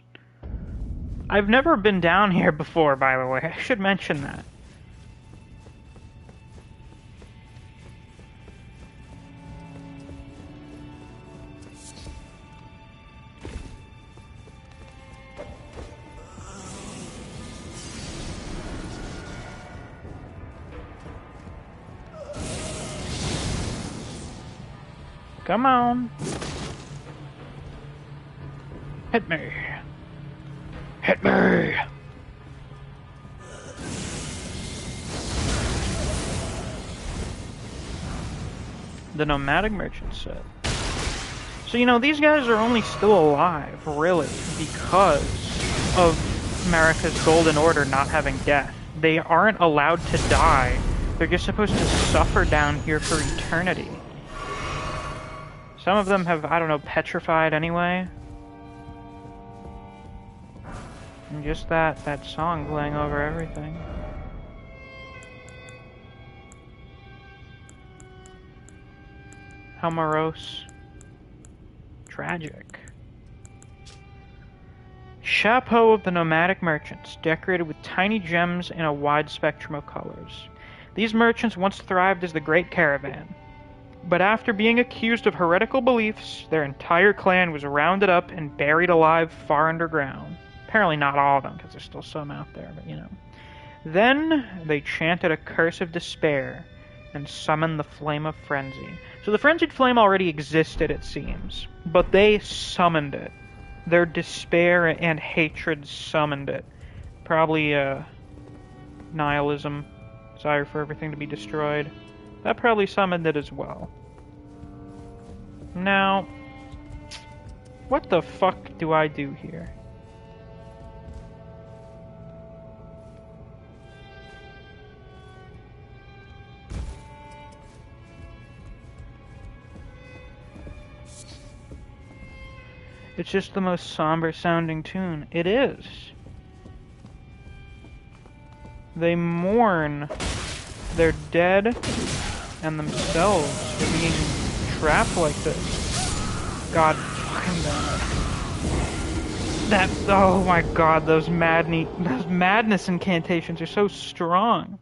I've never been down here before, by the way. I should mention that. Come on. Hit me. Hit me. The Nomadic Merchant set. So, you know, these guys are only still alive, really, because of America's Golden Order not having death. They aren't allowed to die. They're just supposed to suffer down here for eternity. Some of them have, I don't know, petrified anyway. And just that song playing over everything. How morose. Tragic. Chapeau of the Nomadic Merchants, decorated with tiny gems in a wide spectrum of colors. These merchants once thrived as the Great Caravan. But after being accused of heretical beliefs, their entire clan was rounded up and buried alive far underground. Apparently not all of them, because there's still some out there, but you know. Then they chanted a curse of despair and summoned the flame of frenzy. So the frenzied flame already existed, it seems, but they summoned it. Their despair and hatred summoned it. Probably nihilism, desire for everything to be destroyed. That probably summoned it as well. Now, what the fuck do I do here? It's just the most somber sounding tune. It is. They mourn their dead and themselves for being trapped like this. God fucking damn it. Oh my god, those madness incantations are so strong.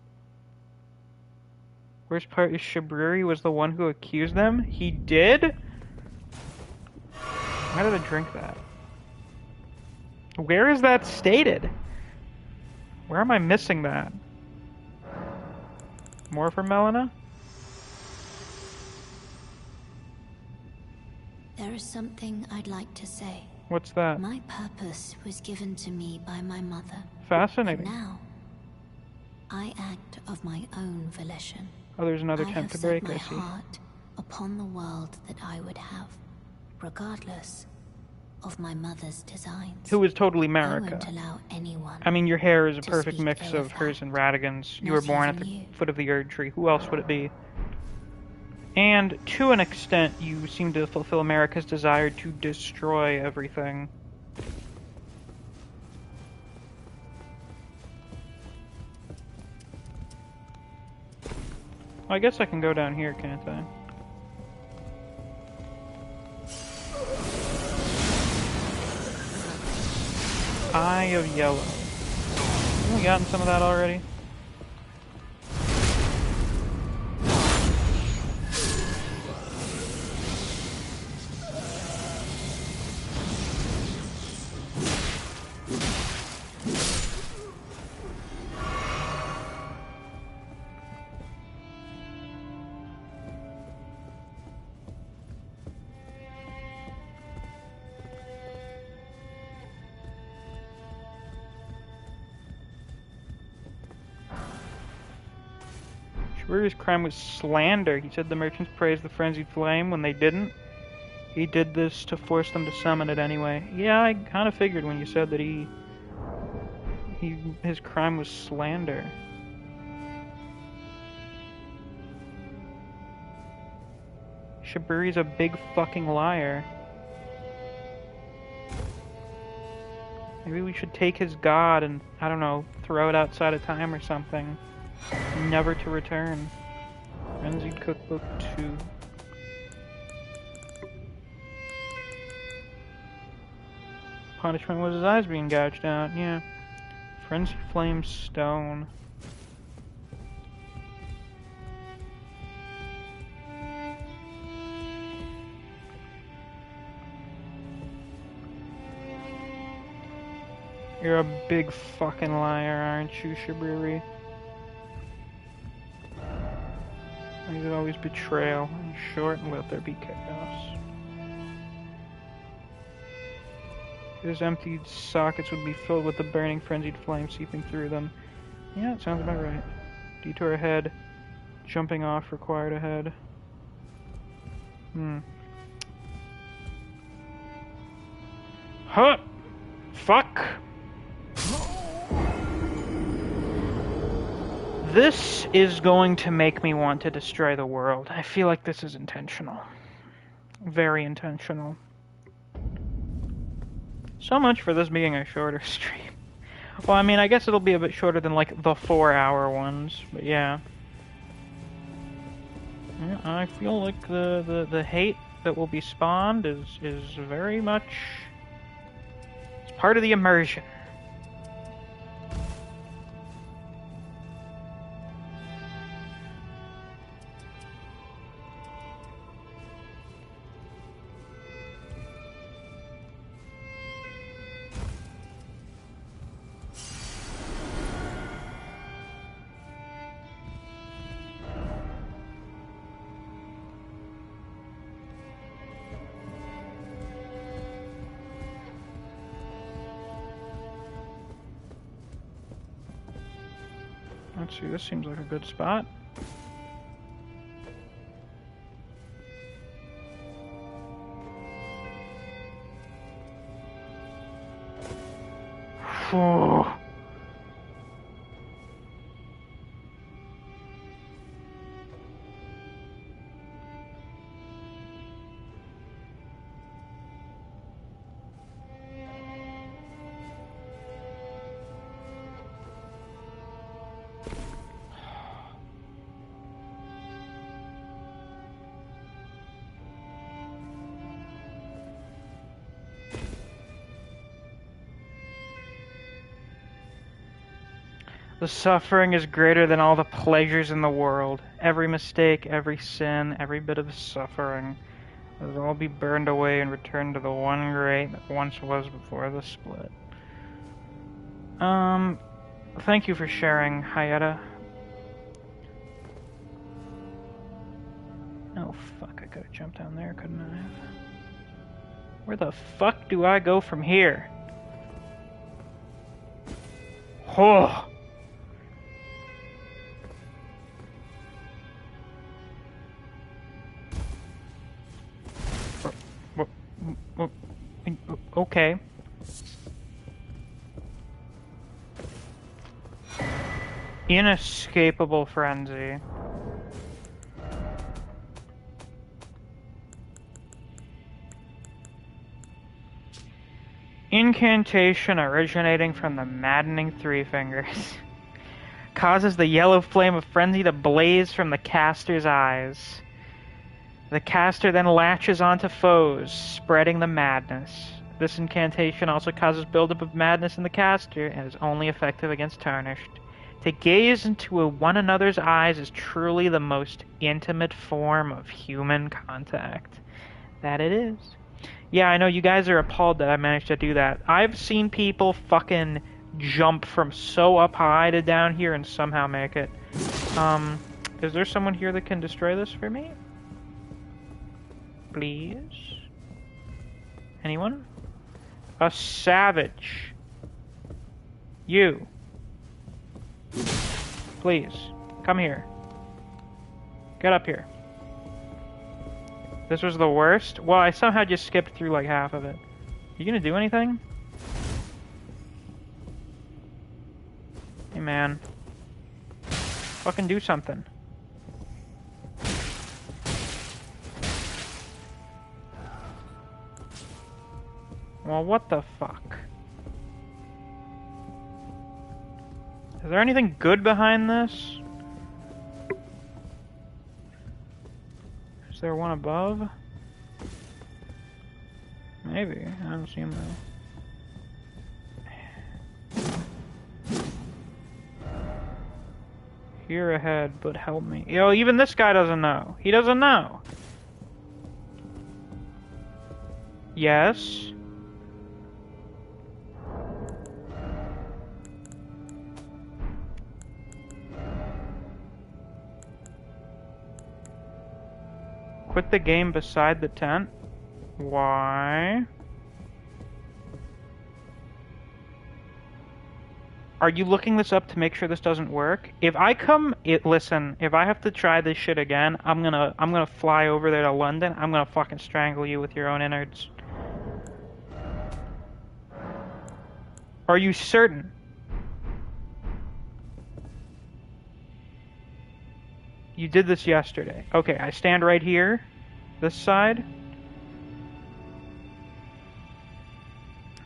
Worst part is Shabriri was the one who accused them? He did? Why did I drink that? Where is that stated? Where am I missing that? More for Melina? There is something I'd like to say. What's that? My purpose was given to me by my mother. Fascinating. And now, I act of my own volition. Oh, there's another attempt to break, I see. I have set my heart upon the world that I would have, regardless of my mother's designs. Who is totally Marika. I won't allow anyone. I mean, your hair is a perfect speak mix ill of of hers that. and Radigan's. You Not were born at even the you. foot of the Erd Tree. Who else would it be? And to an extent, you seem to fulfill America's desire to destroy everything. I guess I can go down here, can't I? Eye of Yellow. Haven't we gotten some of that already? His crime was slander. He said the merchants praised the frenzied flame when they didn't. He did this to force them to summon it anyway. Yeah, I kind of figured when you said that his crime was slander. Shiburi's a big fucking liar. Maybe we should take his god and, I don't know, throw it outside of time or something. Never to return. Frenzied Cookbook 2. Punishment was his eyes being gouged out, yeah. Frenzied Flame Stone. You're a big fucking liar, aren't you, Shiburi? There's always betrayal. In short, and let there be chaos. His emptied sockets would be filled with the burning, frenzied flame seeping through them. Yeah, it sounds about right. Detour ahead. Jumping off required ahead. Huh! Fuck! This is going to make me want to destroy the world. I feel like this is intentional. Very intentional. So much for this being a shorter stream. Well, I mean, I guess it'll be a bit shorter than, like, the 4-hour ones, but yeah. Yeah, I feel like the hate that will be spawned is very much... It's part of the immersion. Let's see, this seems like a good spot. Oh. The suffering is greater than all the pleasures in the world. Every mistake, every sin, every bit of suffering will all be burned away and returned to the one great that once was before the split. Thank you for sharing, Hayata. Oh, fuck, I could've jumped down there, couldn't I have? Where the fuck do I go from here? Oh! Okay. Inescapable Frenzy. Incantation originating from the maddening Three Fingers. causes the yellow flame of frenzy to blaze from the caster's eyes. The caster then latches onto foes, spreading the madness. This incantation also causes buildup of madness in the caster and is only effective against tarnished. To gaze into one another's eyes is truly the most intimate form of human contact. That it is. Yeah, I know you guys are appalled that I managed to do that. I've seen people fucking jump from so up high to down here and somehow make it. Is there someone here that can destroy this for me? Please? Anyone? A savage. You. Please, come here. Get up here. This was the worst? Well, I somehow just skipped through like half of it. You gonna do anything? Hey man. Fucking do something. Well, what the fuck? Is there anything good behind this? Is there one above? Maybe. I don't see him though. Here ahead, but help me. Yo, even this guy doesn't know. He doesn't know. Yes. Quit the game beside the tent? Why? Are you looking this up to make sure this doesn't work? If I listen, if I have to try this shit again, I'm gonna fly over there to London. I'm gonna fucking strangle you with your own innards. Are you certain? You did this yesterday. Okay, I stand right here. This side.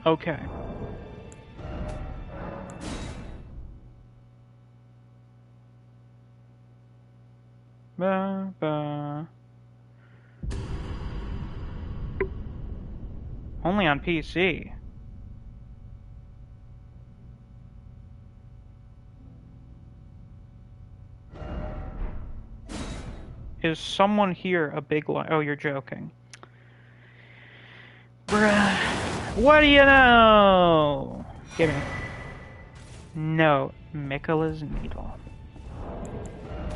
Okay. Only on PC. Is someone here a big lie? Oh, you're joking. Bruh. What do you know? Give me. No, Mikola's needle.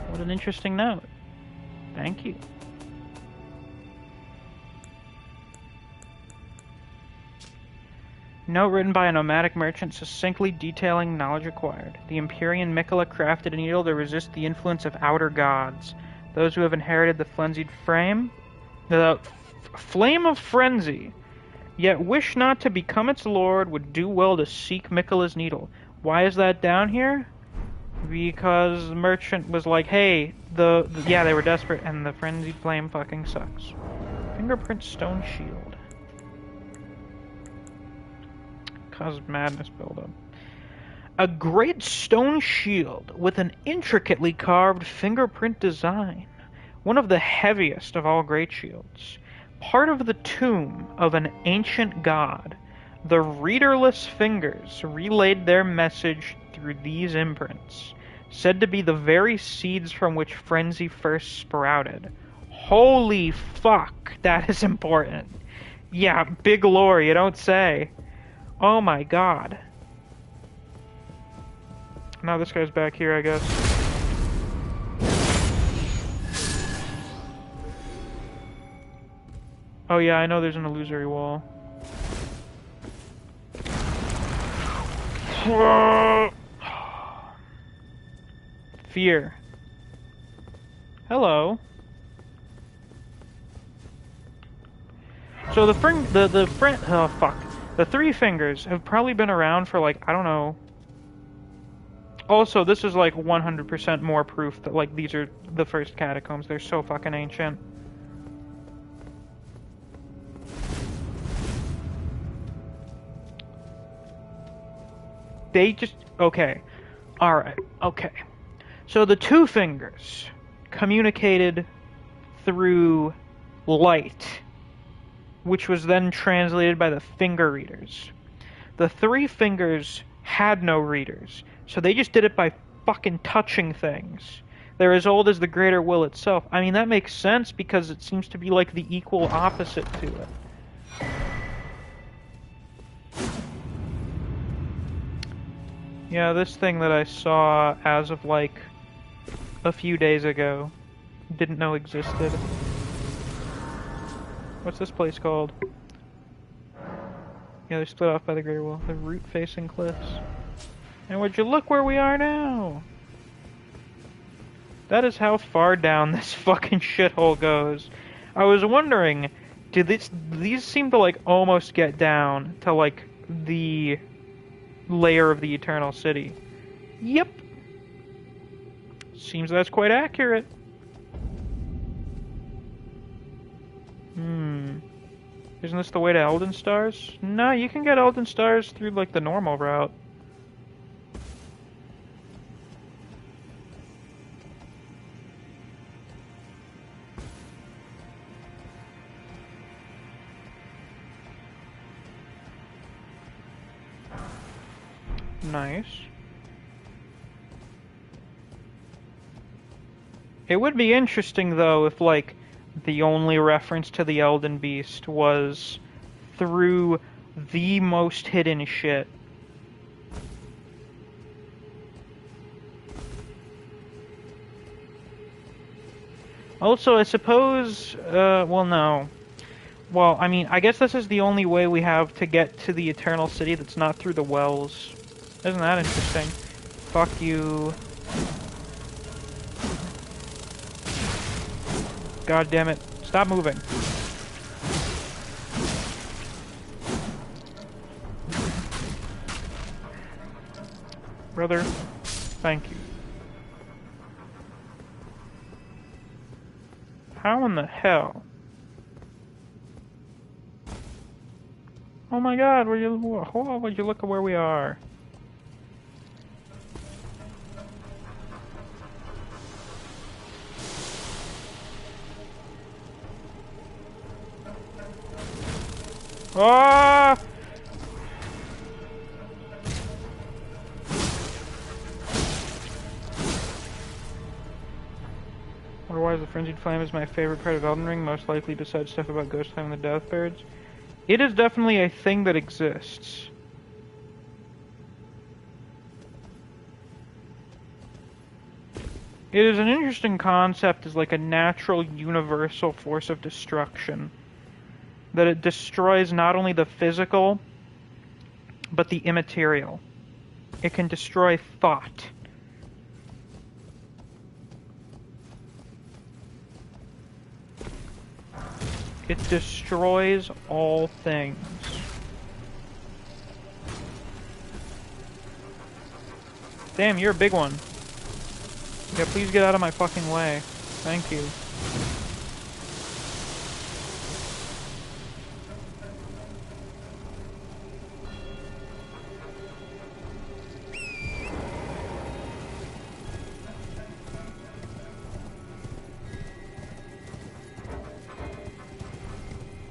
What an interesting note. Thank you. Note written by a nomadic merchant succinctly detailing knowledge acquired. The Empyrean Mikola crafted a needle to resist the influence of outer gods. Those who have inherited the frenzied flame of frenzy, yet wish not to become its lord, would do well to seek Mikola's needle. Why is that down here? Because the merchant was like, hey, yeah, they were desperate, and the frenzied flame fucking sucks. Fingerprint stone shield. Causes madness buildup. A great stone shield with an intricately carved fingerprint design. One of the heaviest of all great shields. Part of the tomb of an ancient god. The readerless fingers relayed their message through these imprints, said to be the very seeds from which frenzy first sprouted. Holy fuck, that is important. Yeah, big lore, you don't say. Oh my god. Now this guy's back here, I guess. Oh yeah, I know there's an illusory wall. Fear. Hello. So the three fingers have probably been around for like, I don't know. Also, this is like 100% more proof that like these are the first catacombs. They're so fucking ancient. They just... Okay. Alright. Okay. So the two fingers communicated through light, which was then translated by the finger readers. The three fingers had no readers, so they just did it by fucking touching things. They're as old as the greater will itself. I mean, that makes sense because it seems to be like the equal opposite to it. Yeah, this thing that I saw as of like a few days ago, didn't know existed. What's this place called? Yeah, they're split off by the greater will. The root-facing cliffs. And would you look where we are now? That is how far down this fucking shithole goes. I was wondering, do these seem to like almost get down to like the layer of the Eternal City? Yep. Seems that's quite accurate. Isn't this the way to Elden Stars? No, you can get Elden Stars through like the normal route. Nice. It would be interesting though if like the only reference to the Elden Beast was through the most hidden shit. Also, I suppose, well, no. Well, I mean, I guess this is the only way we have to get to the Eternal City that's not through the wells. Isn't that interesting? Fuck you. God damn it. Stop moving. Brother, thank you. How in the hell? Oh my god, would you look at where we are? Ah! Otherwise, the Frenzied Flame is my favorite part of Elden Ring, most likely besides stuff about Ghost Time and the Deathbirds. It is definitely a thing that exists. It is an interesting concept as like a natural universal force of destruction. That it destroys not only the physical, but the immaterial. It can destroy thought. It destroys all things. Damn, you're a big one. Yeah, please get out of my fucking way. Thank you.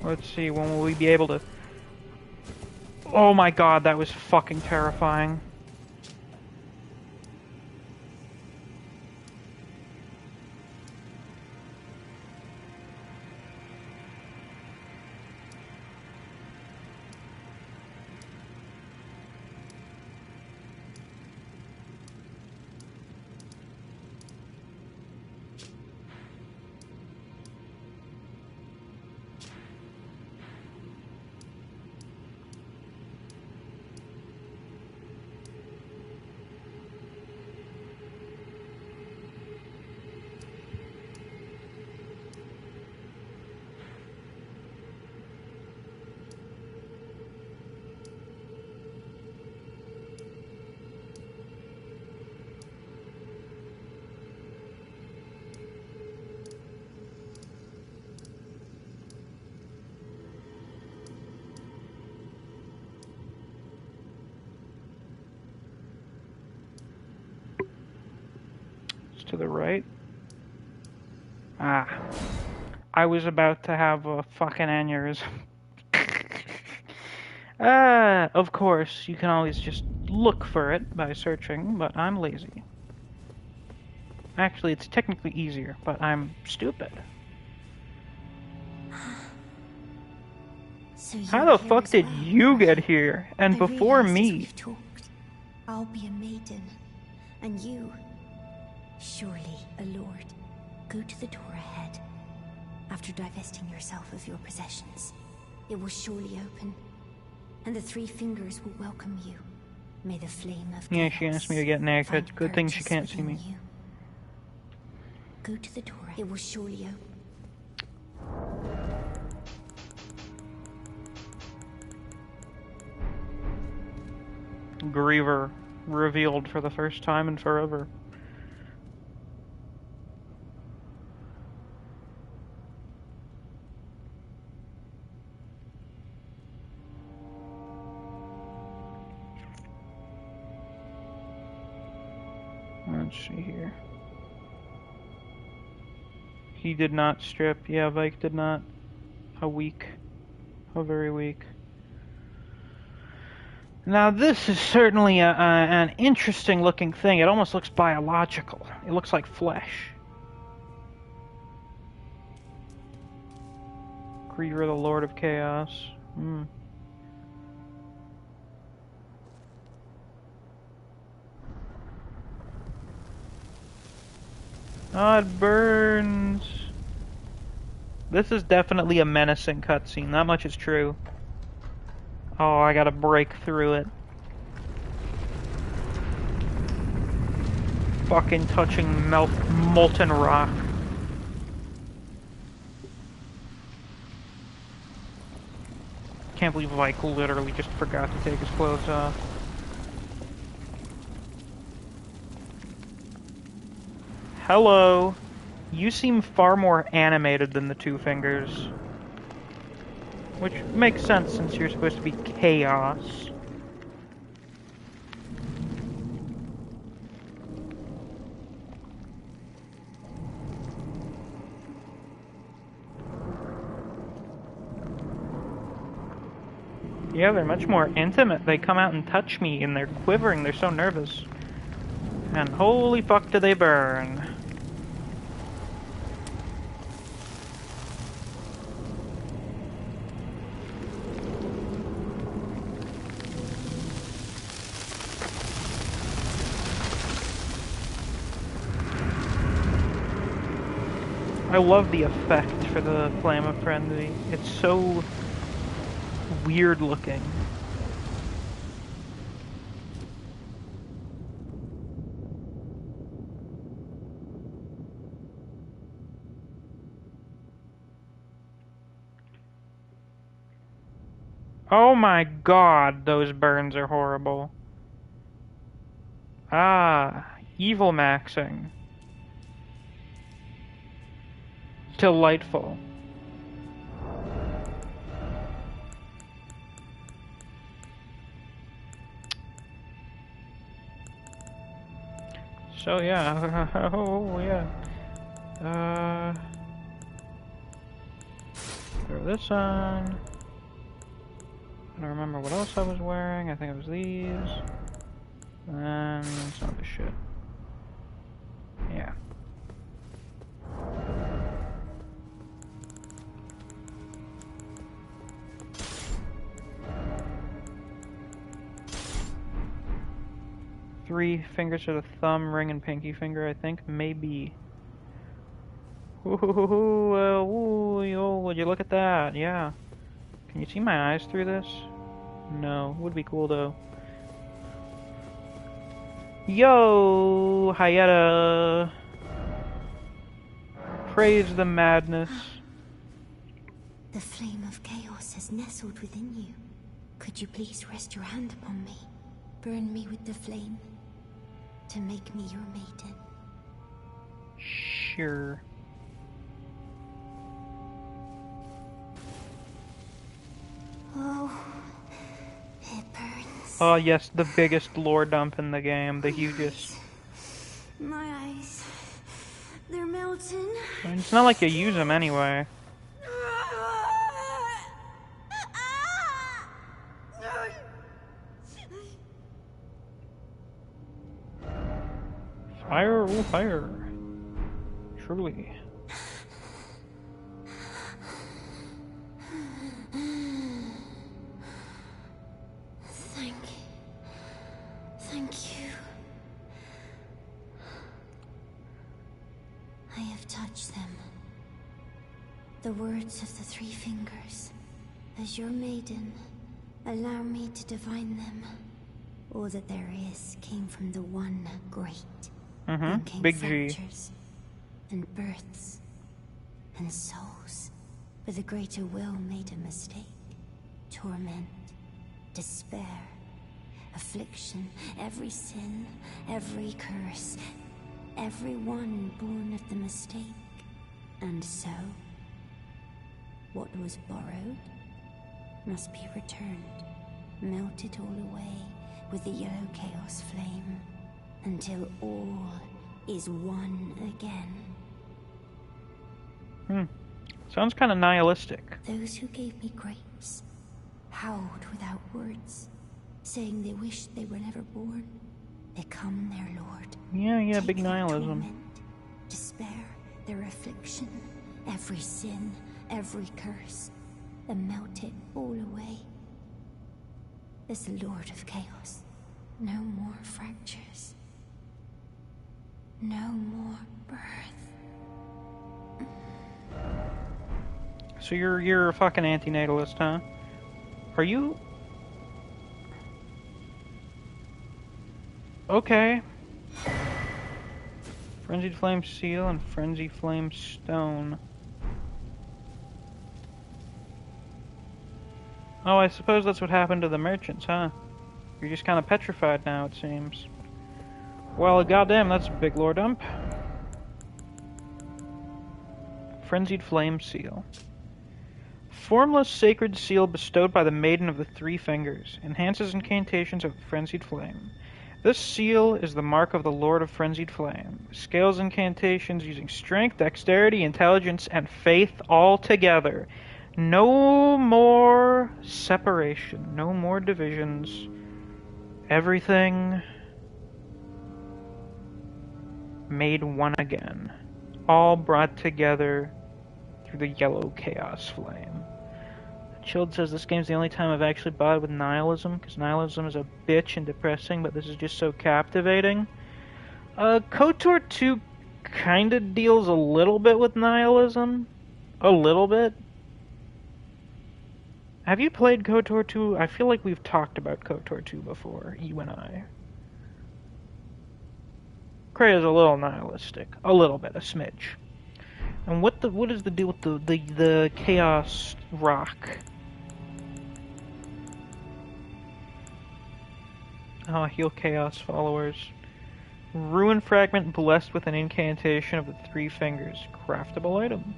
Let's see, when will we be able to... Oh my god, that was fucking terrifying. the right. Ah. I was about to have a fucking aneurysm. Of course, you can always just look for it by searching, but I'm lazy. Actually, it's technically easier, but I'm stupid. So How the fuck did you get here? And before me? We've talked. I'll be a maiden. And you, surely a lord. Go to the door ahead. After divesting yourself of your possessions, it will surely open. And the three fingers will welcome you. May the flame of Yeah, she asked me to get naked. Good thing she can't see me. You. Go to the door. It will surely open. Griever revealed for the first time in forever. Let's see here. He did not strip. Yeah, Vike did not. A week. A very weak. Now this is certainly an interesting looking thing. It almost looks biological. It looks like flesh. Griever, the Lord of Chaos. Oh, it burns. This is definitely a menacing cutscene. That much is true. Oh, I gotta break through it. Fucking touching molten rock. Can't believe Mike literally just forgot to take his clothes off. Hello. You seem far more animated than the two fingers. Which makes sense since you're supposed to be chaos. Yeah, they're much more intimate. They come out and touch me and they're quivering. They're so nervous. And holy fuck do they burn. I love the effect for the Flame of Frenzy. It's so weird looking. Oh my god, those burns are horrible. Ah, evil maxing. Delightful. So yeah, oh yeah. Throw this on. I don't remember what else I was wearing. I think it was these. And some other shit. Yeah. Three fingers are the thumb, ring, and pinky finger, I think. Maybe. Ooh, would you look at that? Yeah. Can you see my eyes through this? No. Would be cool, though. Yo, Hayata. Praise the madness. The flame of chaos has nestled within you. Could you please rest your hand upon me? Burn me with the flame. To make me your maiden. Sure. Oh, it burns. Oh yes, the biggest lore dump in the game, the hugest. My eyes. mountain. It's not like you use them anyway. Fire will fire. Truly. Thank you. I have touched them. The words of the three fingers. As your maiden, allow me to divine them. All that there is came from the one great. Came Big G. fractures, and births, and souls. But the greater will made a mistake. Torment, despair, affliction, every sin, every curse, every one born of the mistake. And so, what was borrowed must be returned, melted all away with the yellow chaos flame, until all is one again. Sounds kind of nihilistic. Those who gave me grace howled without words, saying they wished they were never born. Become their lord. Yeah, Take big their nihilism. torment, despair, their affliction, every sin, every curse, and melt it all away. As the Lord of Chaos, no more fractures. No more birth. So you're a fucking antinatalist, huh? Are you? Okay. Frenzied Flame Seal and Frenzied Flame Stone. Oh, I suppose that's what happened to the merchants, huh? You're just kind of petrified now, it seems. Well, goddamn, that's a big lore dump. Frenzied Flame Seal. Formless sacred seal bestowed by the Maiden of the Three Fingers. Enhances incantations of the Frenzied Flame. This seal is the mark of the Lord of Frenzied Flame. Scales incantations using strength, dexterity, intelligence, and faith all together. No more separation. No more divisions. Everything made one again. All brought together through the yellow chaos flame. Chilled says this game's the only time I've actually bought it with nihilism, because nihilism is a bitch and depressing, but this is just so captivating. KOTOR 2 kinda deals a little bit with nihilism. A little bit. Have you played KOTOR 2? I feel like we've talked about KOTOR 2 before, you and I. Cray is a little nihilistic. A little bit, a smidge. And what is the deal with the Chaos Rock? Oh, heal Chaos followers. Rune Fragment blessed with an incantation of the Three Fingers. Craftable item.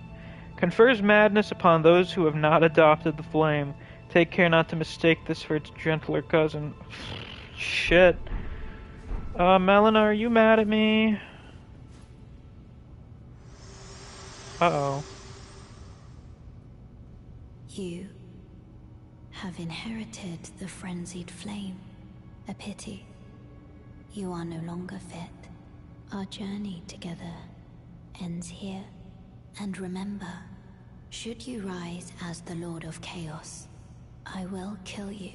Confers madness upon those who have not adopted the flame. Take care not to mistake this for its gentler cousin. Shit. Melina, are you mad at me? Uh-oh. You have inherited the frenzied flame. A pity. You are no longer fit. Our journey together ends here. And remember, should you rise as the Lord of Chaos, I will kill you.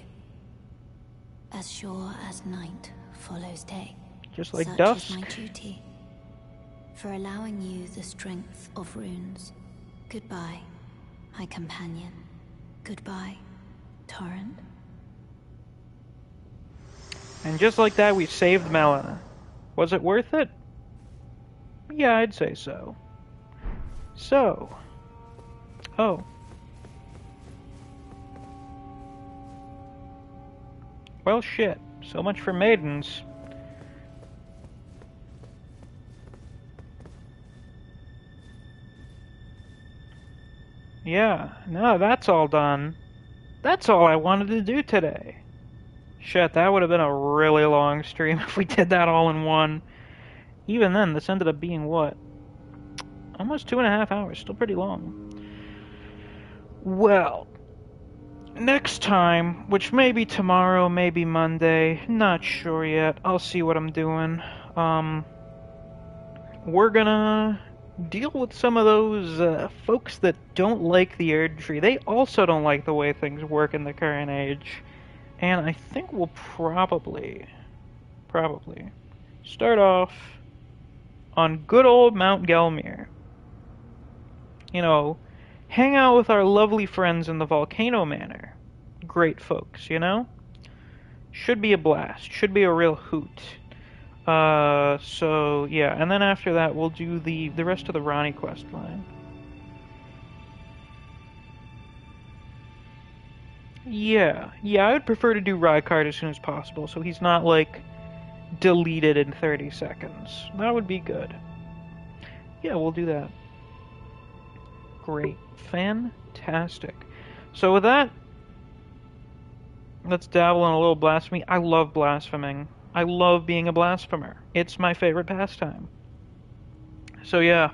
As sure as night follows day. Just like Such dusk. is my duty. For allowing you the strength of runes. Goodbye, my companion. Goodbye, Torrent. And just like that, we saved Melina. Was it worth it? Yeah, I'd say so. So. Oh. Well, shit. So much for maidens. Yeah, no, that's all done. That's all I wanted to do today. Shit, that would have been a really long stream if we did that all in one. Even then, this ended up being what? Almost 2.5 hours. Still pretty long. Well, next time, which may be tomorrow, maybe Monday, not sure yet. I'll see what I'm doing. We're gonna deal with some of those folks that don't like the Erd Tree. They also don't like the way things work in the current age. And I think we'll probably start off on good old Mount Gelmir. You know, hang out with our lovely friends in the Volcano Manor. Great folks, you know? Should be a blast. Should be a real hoot. So, yeah. And then after that, we'll do the rest of the Ronnie quest line. Yeah. Yeah, I would prefer to do Rykard as soon as possible, so he's not, like, deleted in 30 seconds. That would be good. Yeah, we'll do that. Great. Fantastic. So with that, let's dabble in a little blasphemy. I love blaspheming. I love being a blasphemer. It's my favorite pastime. So yeah.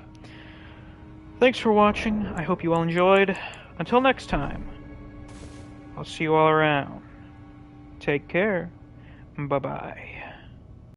Thanks for watching. I hope you all enjoyed. Until next time, I'll see you all around. Take care. Bye-bye.